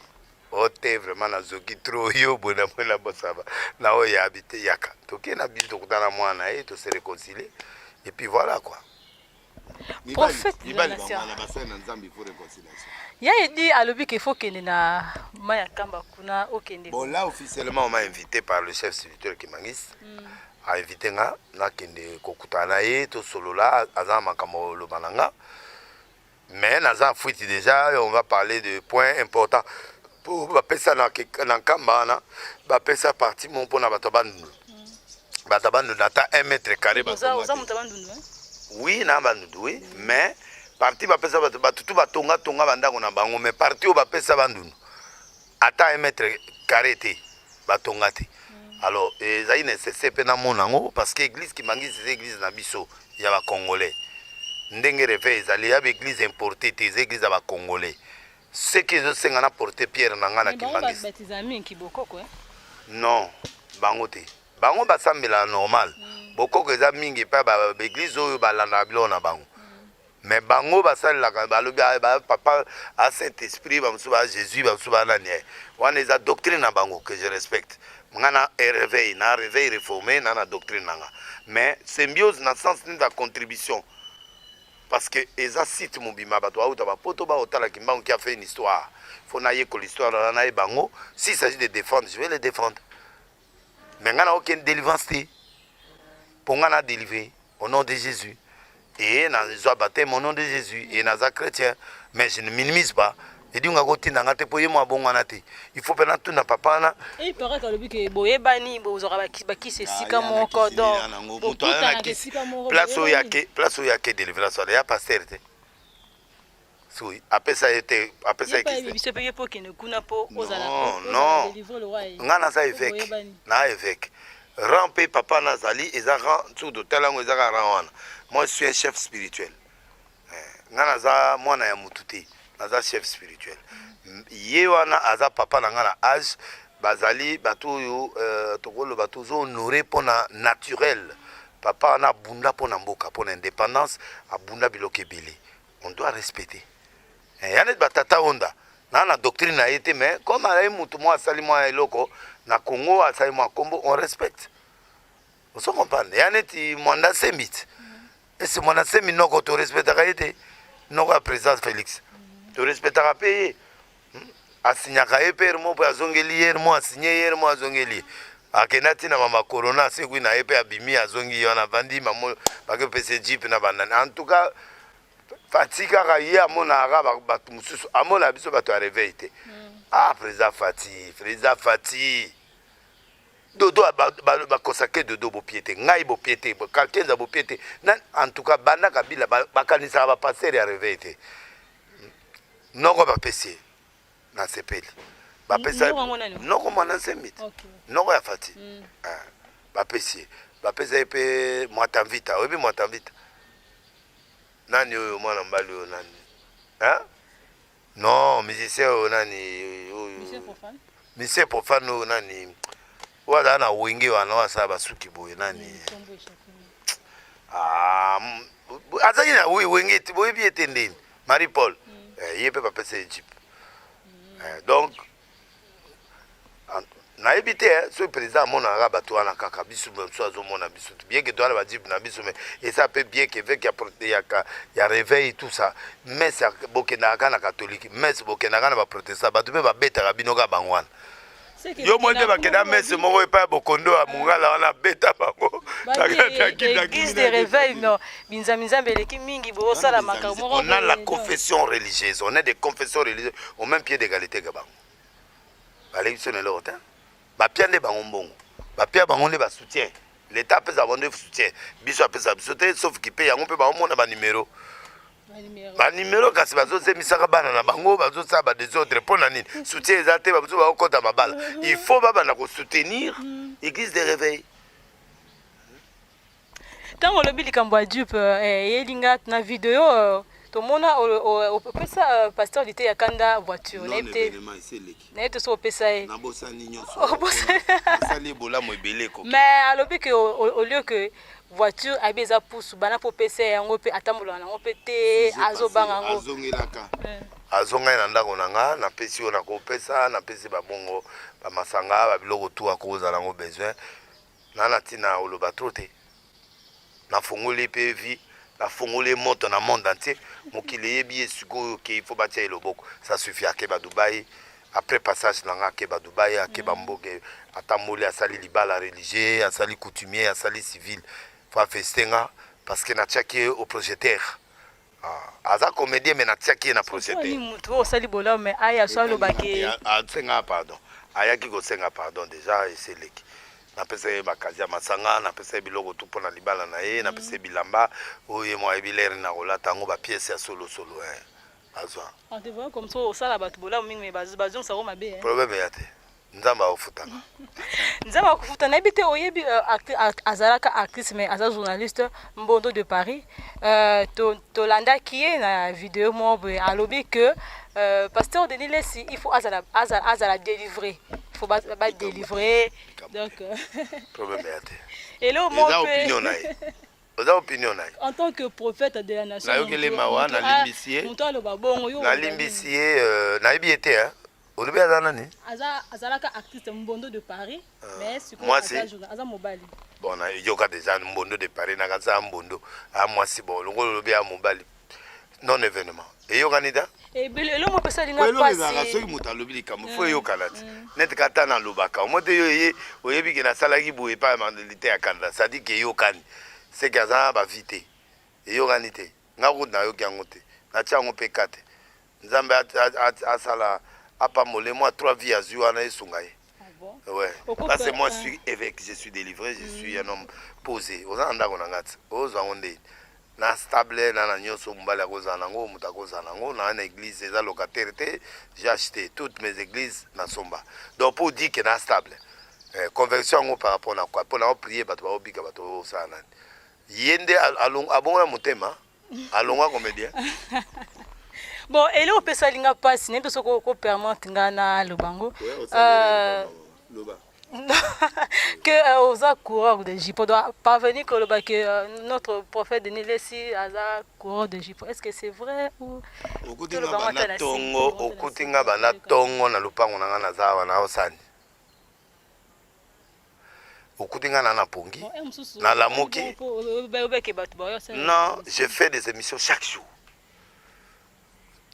ote vraiment na zoki trop yo bona bosaba na o ya habité yaka toke na biso kutana mwana to se réconcilier et puis voilà quoi prophète de la nation ya dit à l'objet qu'il faut qu'il na maya kamba kuna okende bon là officiellement on m'a invité par le chef spirituel Kimangis a invité nga na kende kokutana ye to solola azama kama lo bananga mais naza fuiti déjà on va parler de points importants pour bapesa na kamba na bapesa parti mon pona batabandu data 1 mètre carré oui na bandu oui mais parti bapesa batutu batonga bandako na bango mais parti o bapesa bandu ata 1 mètre carré te batonga te alors ezali nécessaire pe na monango parce que église Kimangisi c'est église na biso ya ba congolais ndenge refe ezali ya église importée te église ya ba congolais ce que je senga na porter pierre na ngana Kimangisi non bango te bango basambela normal bokoko eza mingi pa ba église oyo balanda bilo na bango mais bango basalelaka balobi papa à Saint-Esprit bamusu ba Jésus bamusu ba nani wana eza doctrine na bango que je respecte ngana réveil na réveil réformé na doctrine nanga mais symbiose na sens de contribution parce que eza site mobima bato auta ba poto ba otala kimbango qui a fait une histoire faut na yeko l'histoire na e bango s'il s'agit de défendre je vais les défendre mais ngana aucune délivrance pour ngana délivrer au nom de Jésus et na zo baptême au nom de Jésus et na za chrétien mais je ne minimise pas. Et donc, il faut penser tout na papa na. Et il paraît que le but que boyebani bozora baki c'est sika mon cordon. Place où il y a que délivrance, il y a pasteur. Oui, après ça était après ça existe. Non. Ngana ça évêque. Na évêque. Rampe papa Nazali et ça rend tout de tel angle ça rend. Moi je suis un chef spirituel. Ngana za moi na ya mututi. Aza chef spirituel. Yewana aza papa na ngana âge bazali bato yo tokolo bato zo honoré pona naturel. Papa na bunda pona mboka pona indépendance abunda biloke belé. On doit respecter. Yanet batata onda. Na doctrine na été mais comme ay mutu mo asali mo eloko na Congo asali mo Kombo on respecte. On se comprend. Yanet mwanda semit. Et ce mwanda semit noko to respectera été. Noko a présence Félix. Tu respecteras payer. Asignaka eper mo po azongeli hier mo asigné hier mo azongeli. Akenati na mama corona c'est kui na epe abimi azongi yona vandi mamo bake pese jeep na banane. En tout cas fatika ka ya mona ara batu mususu amona biso batu a réveillé. Ah président Fati. Dodo ba consacrer dodo bo piété. Ngai bo piété, bo kalkenza bo piété. En tout cas banda kabila ba kanisa ba passer ya réveillé. Noko bapesi na sepeli bapesa noko mwana semit noko ya Fati bapesi epe Mwatamvita oyebi Mwatamvita nani oyo mwana mbali oyo nani non musicien oyo nani musicien profane oyo nani wala na wenge wana wasala basuki boye nani azali na wenge ete boyebi ete ndeni Marie Paul il peut pas passer Égypte. Donc, na évité ce président mon arabe à toi na kaka bisu so mon abisu bien que toi la dire na bisu mais et ça peut bien que avec il y a réveil tout ça mais ça bokena kana catholique mais bokena kana ba protestant ba tube ba beta rabino ka bangwana yo mo de ba kena mais mo pas bokondo a mungala wana beta bango l'église de réveil non binza beleki mingi bo sala makambo on a la confession religieuse on est des confessions religieuses au même pied d'égalité que bango l'élection est l'autre ba piande bango mbongo ba pia bango ne ba soutien l'état peut avoir de soutien biso peut ça soutien sauf qui paye yango peut ba mona ba numéro ba numéro kasi bazo zemisaka bana na bango bazo sa ba des autres pour nani soutien ezate bazo ba okota mabala il faut baba na ko soutenir église de réveil tant on le bili kambwa dupe yelinga na vidéo to mona o pesa pasteur dite ya kanda voiture na ete so pesa na bosani nyonso sali bola mo ebele ko mais alobi que au lieu que voiture abeza pousse bana po pesa yango pe atambola nango pe te azobanga ngo azonga na ndako nanga na pesi ona ko pesa na pesi ba bongo ba masanga ba biloko tu akoza nango besoin na tina oloba trote na fongoli pe vie la fongoli monte na monde entier mokili yebi esiko ke il faut batia eloboko ça suffit à Keba Dubaï après passage nanga Keba Dubaï à Keba Mboke atamboli asali libala religieux asali coutumier asali civil fa festenga parce que na tchaki au projecteur aza comédien mais na tchaki na projecteur ni mutu osali bola mais aya so lo baki senga pardon aya ki ko senga pardon déjà c'est leki na pesa ba kazi ya masanga na pesa biloko tu pona libala na ye na pesa bilamba oye mo ebiler na rolata ngo ba pièce ya solo azwa on te voit comme ça au sala batu bola mingi mais bazon ça roma be problème yate nzamba ofutana nzamba kufuta na bité oyebi azalaka actrice mais aza journaliste Mbondo de Paris to landa qui est na vidéo mo alobi que pasteur Denis Lessi il faut azala délivrer il faut pas délivrer donc problème yate et là mon opinion en tant que prophète de la nation na limbisie na yebi été olobi aza nani azalaka artiste Mbondo de Paris mais moi c'est aza mobali bon na yoka déjà Mbondo de Paris na kaza Mbondo a moi si bon longo olobi a mobali non événement et yoka nida et bele mo pesa linga pas passe ça soki moto alobi likambo fo yoka lati net kata na lobaka moto yo ye oyebi ke na salaki boye pa mandalité ya kanda ça dit que yokani c'est que aza ba vite et yoka nite ngako na yoki yango te na tiango pe kate nzambe asala apa molé moi 3 vies à Zuana et Sungaye. Ouais. Parce que moi je suis délivré, je suis un homme posé. Aux anda konangat, aux onde. Na stable na nyoso mbala kozanango mutakozanango na une église eza locataire j'ai acheté toutes mes églises na somba. Donc pour dire que na stable. Conversion par rapport à quoi pour na prier bato ba obika bato sana. Yende along abonga mutema alonga comédien. Bon, et là, on peut s'aligner pas, si n'est pas ce qu'on permet à Lubango. Que aux coureurs de Jipo doit parvenir que notre prophète de Nilesi a coureur de Jipo. Est-ce que c'est vrai ou okutinga bana tongo na lupango na ngana zawa na osani. Okutinga na pongi na lamuki. Non, je fais des émissions chaque jour.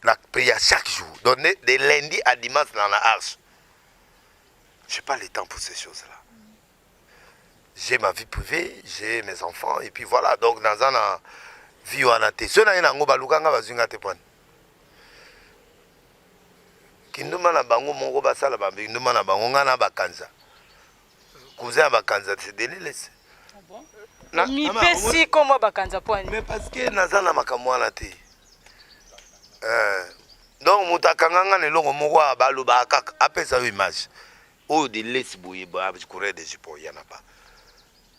La prière chaque jour. Donc de lundi à dimanche dans la arche. Je n'ai pas le temps pour ces choses-là. J'ai ma vie privée, j'ai mes enfants, et puis voilà. Donc dans une vie où on a été. Ce n'est pas un baluka va zunga te pon. Kinduma na bango mongo basala ba kinduma na bango ngana bakanza. Cousin bakanza c'est délice. Ah bon? Mi pesi comment bakanza pon. Mais parce que nazana makamwana te. Donc mutakanganga ne longo moko abaloba kaka apesa image o de laisse boye ba courir des jupons yana pas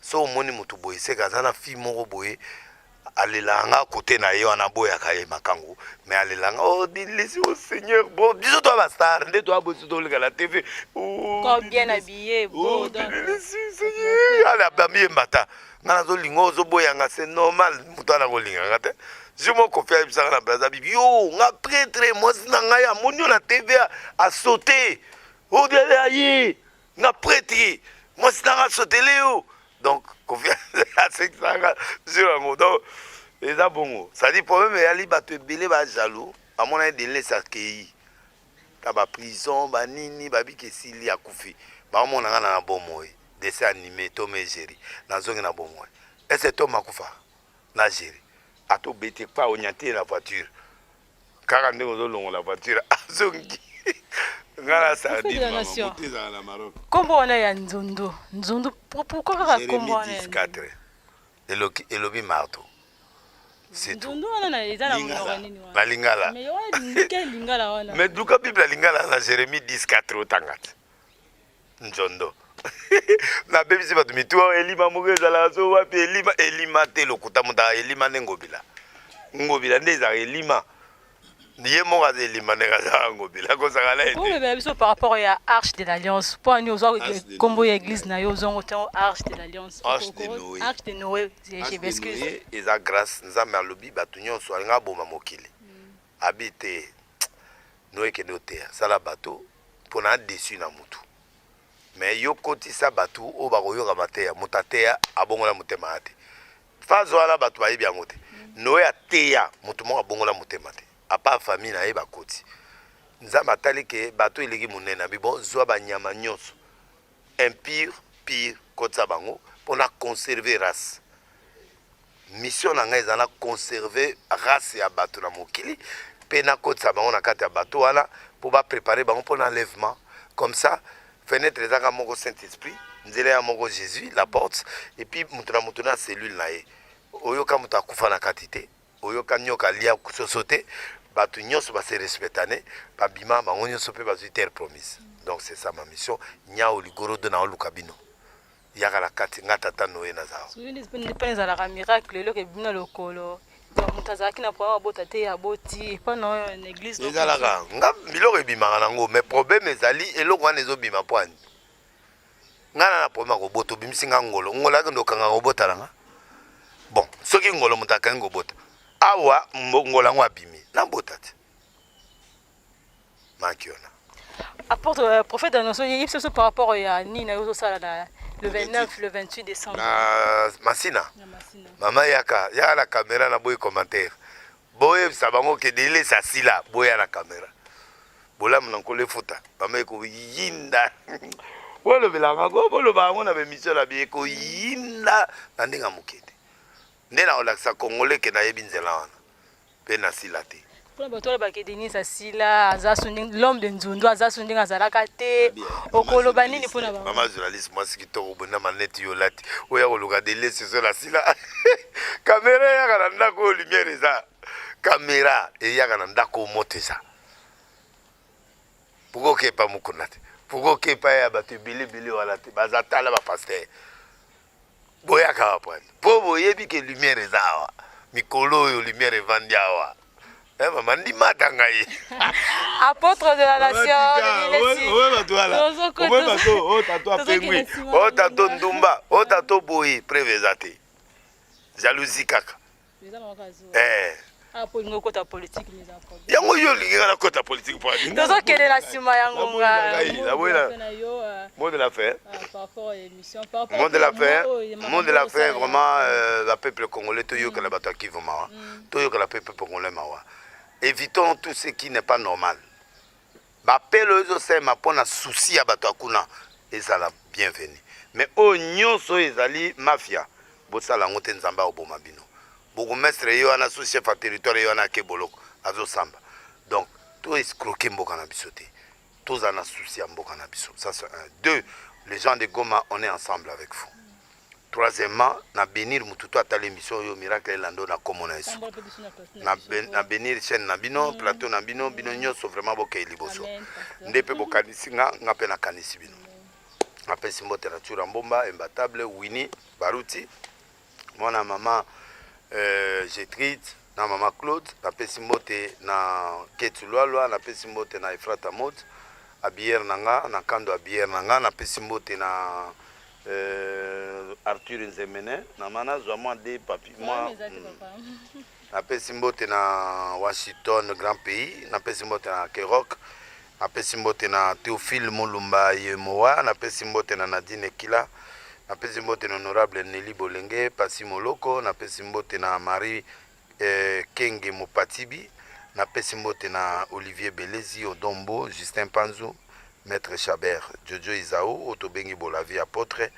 so moni mutu boye se kazana fi moko boye alelanga côté na yo na boya kaye makango mais alelanga oh de laisse au Seigneur bon biso toi ba star nde toi bosi to la TV oh bien habillé beau donc Seigneur ala bamie mbata ngana zo lingo zo boya nga c'est normal mutu ana ko linga ngate je me confie à la Braza Bibi. Yo, on a prêtre, moi, Nangaya, mon na TV a sauté. Oh, derrière, on a prêtre, moi, c'est a sauté, Léo. Donc, confiance à ce que ça a donc, et ça, bon, ça dit, problème, il y a les bateaux belé, jaloux, à mon avis, de laisser accueillir. T'as ma prison, ma nini, babi, qui s'il y a koufi. Bah, mon a un bon mot, dessin animé, Tomé Géry, dans un bon mot. Et c'est Thomas Koufa, na Géry. A to bete pas orienté la voiture. Car on est la voiture. Azongi. Ngala ça dit maman. Comment on est Nzondo? Nzondo pourquoi comment on est 14. Elobi marteau. C'est tout. Nzondo on a les ala la lingala. Mais ouais, quel lingala on a? Mais duka Bible la lingala na Jérémie 10:4 otangat. Nzondo. Na bebi si batu mituwa elima mugeza la so wapi elima te lokuta muta elima ngobila ngobila ndeza elima ndiye moka elima nega ngobila ko sakala ete pour le biso par rapport à Arche de l'Alliance pour nous ozo combo église na yo zongo temps Arche de l'Alliance Arche de Noé je m'excuse eza grâce nzambe alobi batu nyonso alinga boma mokili habite Noé ke notea sala bato pona dessus na mutu. Mais yo koti sa batu o ba koyoka mateya mutateya abongola mutema ate fazo ala batu ba yebi angote Noé ateya mutu mo abongola mutema te apa famille na ye ba koti nzamba atali ke batu eleki munena bibo zwa ba nyama nyonso impure pire kotsa bango pona conserver race mission na ngai ezala conserver race ya batu na mokili pe na kotsa bango na kati ya batu wana po ba préparer bango pona enlèvement comme ça fenêtre les aga moko Saint-Esprit nzela ya moko Jésus la porte et puis mutuna cellule na ye oyoka muta kufa na katite oyoka nyoka lia kusosote batu nyonso ba se respectane ba bima bango nyonso pe ba terre promise. Donc c'est ça ma mission nyao ligoro de na olukabino yaka la kati ngata tano na zao ni penza la miracle lo ke bina lokolo mutazaki na kwa bota te ya boti pa na église donc ezalaka nga biloko ebimaka nango mais problème ezali eloko wana ezobima pwani ngana na problème ko boto bimisi nga ngolo ngola ke ndokanga ko bota langa bon soki ngolo mutaka ngo bota awa ngola ngo abimi na bota te makiona apporte prophète d'annonce il se par rapport à Nina le 29 le 28 décembre Masina maman yaka ya la caméra na boy commentaire boy sabango ke délai ça si là boy à la caméra bolam na kole futa maman ko yinda wolo belanga go bolo ba ngona be mission la bi ko yinda na ndinga mukete ndena olaksa congolais ke na yebinzela wana pe na silate pour bato ba ke Denis Asila l'homme de Nzundu azasundinga zalaka te okolo banini pona ba mama journaliste moi ce qui to bona maneti yolati oya koluka délai sur la sila caméra ya kana ndako lumière eza caméra et ya kana ndako motesa pourquoi que pas mukunate pourquoi que pas ya bato bilibili wala te bazatala ba pasteur boya ka point po boyebi ke lumière eza wa mikolo yo lumière evandia wa maman dit matangai apôtre de la nation tato ndumba tato boye prévezate jalousie kaka apolingo kota politique mise en problème yango yo linga na kota politique pour aller dozo kele la sima yango nga mot de la fin par rapport à l'émission par rapport mot de la fin vraiment la peuple congolais to yo que la bato qui vont to yo que la peuple congolais mawa évitons tout ce qui n'est pas normal bapelo ezo sema pona souci ya bato akuna ezala bienvenue mais o nyonso ezali mafia bosala ngote nzamba oboma bino bourgmestre yo ana sous-chef à territoire yo ana ke boloko azo samba donc tout escroquer mboka na biso te tous ana souci ya mboka na biso ça c'est un. Deux, les gens de Goma on est ensemble avec vous. Troisièmement, na bénir mututo atale émission yo miracle lando na komona yesu na bénir chaîne na bino plateau na bino bino nyonso vraiment boke liboso ndepe bokanisi nga pe na kanisi bino na pesi mbote na Tchura Mbomba imbatable Winnie Baruti mwana mama Gétrude na mama Claude na pesi mbote na Ketulwalwa na pesi mbote na Efrata Mot abier nanga na kando abier nanga na pesi mbote na Arthur Nzemene na mana zwa de papi moi na pesi mbote na Washington grand pays na pesi mbote na Kerok na pesi mbote na Théophile Mulumba Yemoa na pesi mbote na Nadine Kila na pesi mbote na honorable Nelly Bolenge Pasi Moloko na pesi mbote na Marie Kenge Mopatibi na pesi mbote na Olivier Belezi Odombo Justin Panzu Maître Chabert, Jojo Isao, Otobengi Bolavi Apôtre,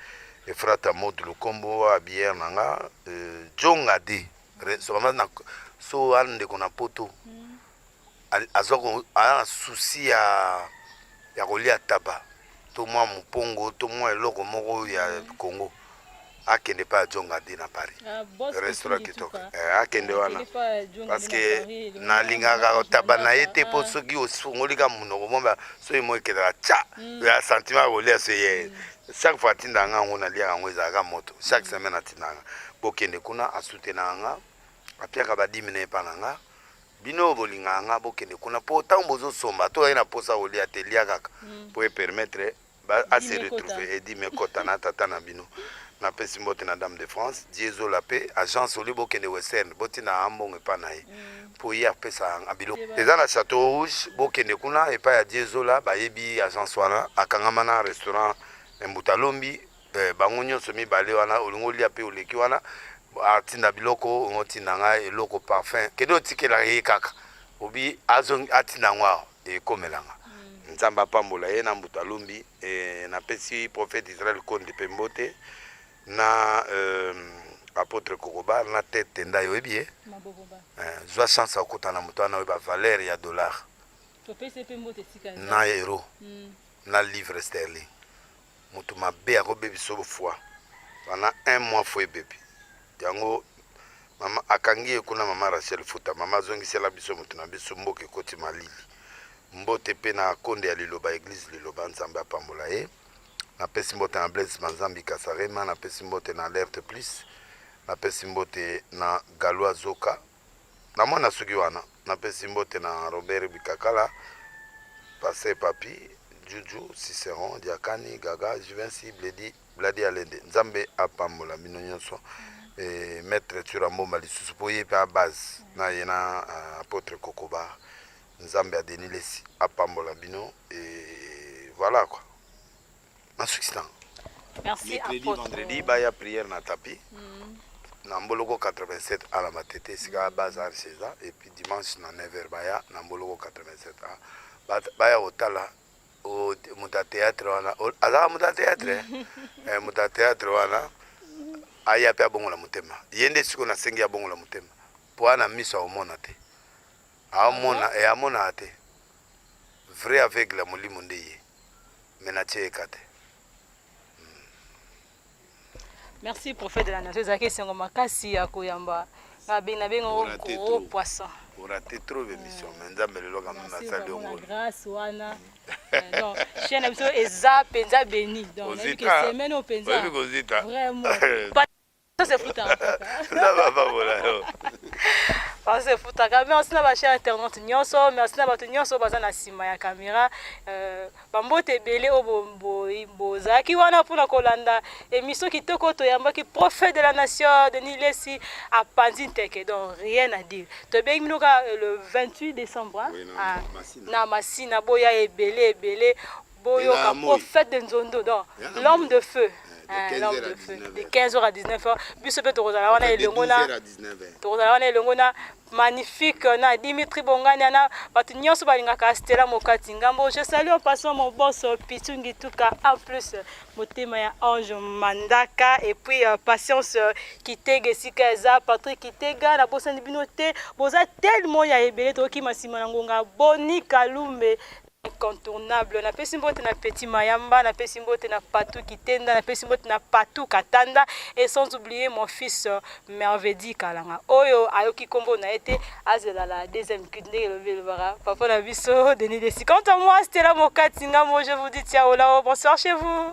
Efrata Mot Lukombo, Abier Nanga, Jongade, so ande kona poto, azoko a souci ya kolia taba, to moi mupongo, to moi eloko moko ya Congo. Akende pa Jongade na Paris. Restaurant kitoko. Akende wana. Parce que na linga taba na ete po soki osungolika munoko momba so imo ekela cha. Ya sentiment olia so ye. Chaque fois tinda nga ngona lia ngo ezaka moto. Chaque semaine atinanga. Bokende kuna asute na nga. Apiaka ba 10 minutes pa nga. Bino bolinga nga bokende kuna po tango bozo somba to ina posa olia telia kaka. Pour permettre à se retrouver et dit me kota na tata na bino. Na pesi mbote na Dame de France, Diezo la paix, agence Olibo Kende Western, boti na ambong epa na ye. Pour y apesa abilo. Eza na Château Rouge, bokende kuna epa ya Diezo la ba yebi agence wana akangama na restaurant Mbutalombi, bango nyonso mibale wana olingo lia pe oleki wana atinda biloko ngotinda nga eloko parfum. Kedo tikela ye kaka. Obi azong atinda ngwa e komelanga. Nzamba pambola ye na Mbutalombi na pesi prophète Israël Konde Pembote. Na apôtre Kokoba na tête nda yo ebie zwa chance akota na muto na ba valeur ya dollar na euro na livre sterling muto mabe akobebi so fois wana 1 mois fois bebi yango mama akangi kuna mama Rachel Futa mama zongisela biso muto na biso mboke koti malili mbote pe na konde ya liloba église liloba nzambe apambola ye na pesi mbote na Blaise Manzambi Kasarema na pesi mbote na Alerte Plus na pesi mbote na Galwa Zoka na mwana suki wana na pesi mbote na Robert Bikakala Passé Papi Juju Cicéron Diakani Gaga Juvenci Bladi Alende nzambe apambola bino nyonso Maître Tchura Mbomba lisusu po ye pe a base na yena apôtre Kokoba nzambe adenilesi apambola bino voilà quoi. Masukistan. Merci Mercredi, apôtre. vendredi, baya prière na tapis. Namboloko 87 à la matete, sika bazar César. Et puis dimanche na 9h baya, Namboloko 87 à. Baya otala, au muta théâtre wana. Ala muta théâtre, muta théâtre wana. Aya pe abongo la mutema. Yende siko na sengi abongo la mutema. Po ana miso omona te. Amona e amona ate. Vrai avec la molimo ndeye. Menatie ekate. Merci prophète de la nation. Zaki sengo makasi ya koyamba. Na bengo gros poisson. On raté trop d'émissions. Mais nzambe lelo quand même na sali ongo. Grâce wana. Non, chaîne emission eza penza béni. Donc on dit que semaine au penza. Vraiment. Ça c'est foutu. Ça va pas voilà. Parce que foutu. Merci na ba chaîne internet nyonso, merci na bato nyonso baza na sima ya caméra. Bambote belé obo zaki wana pona kolanda émission kitoko to yamba ki prophète de la nation Denis Lesi à Panzinteke. Donc rien à dire. To be minoka le 28 décembre na Masina boya ebele boyo ka prophète de Nzondo donc l'homme de feu. L'homme de feu de 15h à 19h. Biso pe to kozala wana elongona. To kozala wana elongona magnifique na Dimitri Bongani na bato nyonso balingaka Stella Mokati ngambo. Je salue en passant mon boss Pitungi Tuka en plus motema ya Ange Mandaka et puis Patience Kitege Sika eza Patrick Kitega na bosa binote boza tellement ya ebele to ki masima na ngonga Boni Kalumbe incontournable na pesi mbote na Petit Mayamba na pesi mbote na Patou Kitenda na pesi mbote na Patou Katanda et sans oublier mon fils Mervedi Kalanga oyo ayoki kombo na été azela la deuxième kidney le bara papa na biso Denis Desi. Quant à moi Stella Mokati ngamo je vous dis ciao là bonsoir chez vous.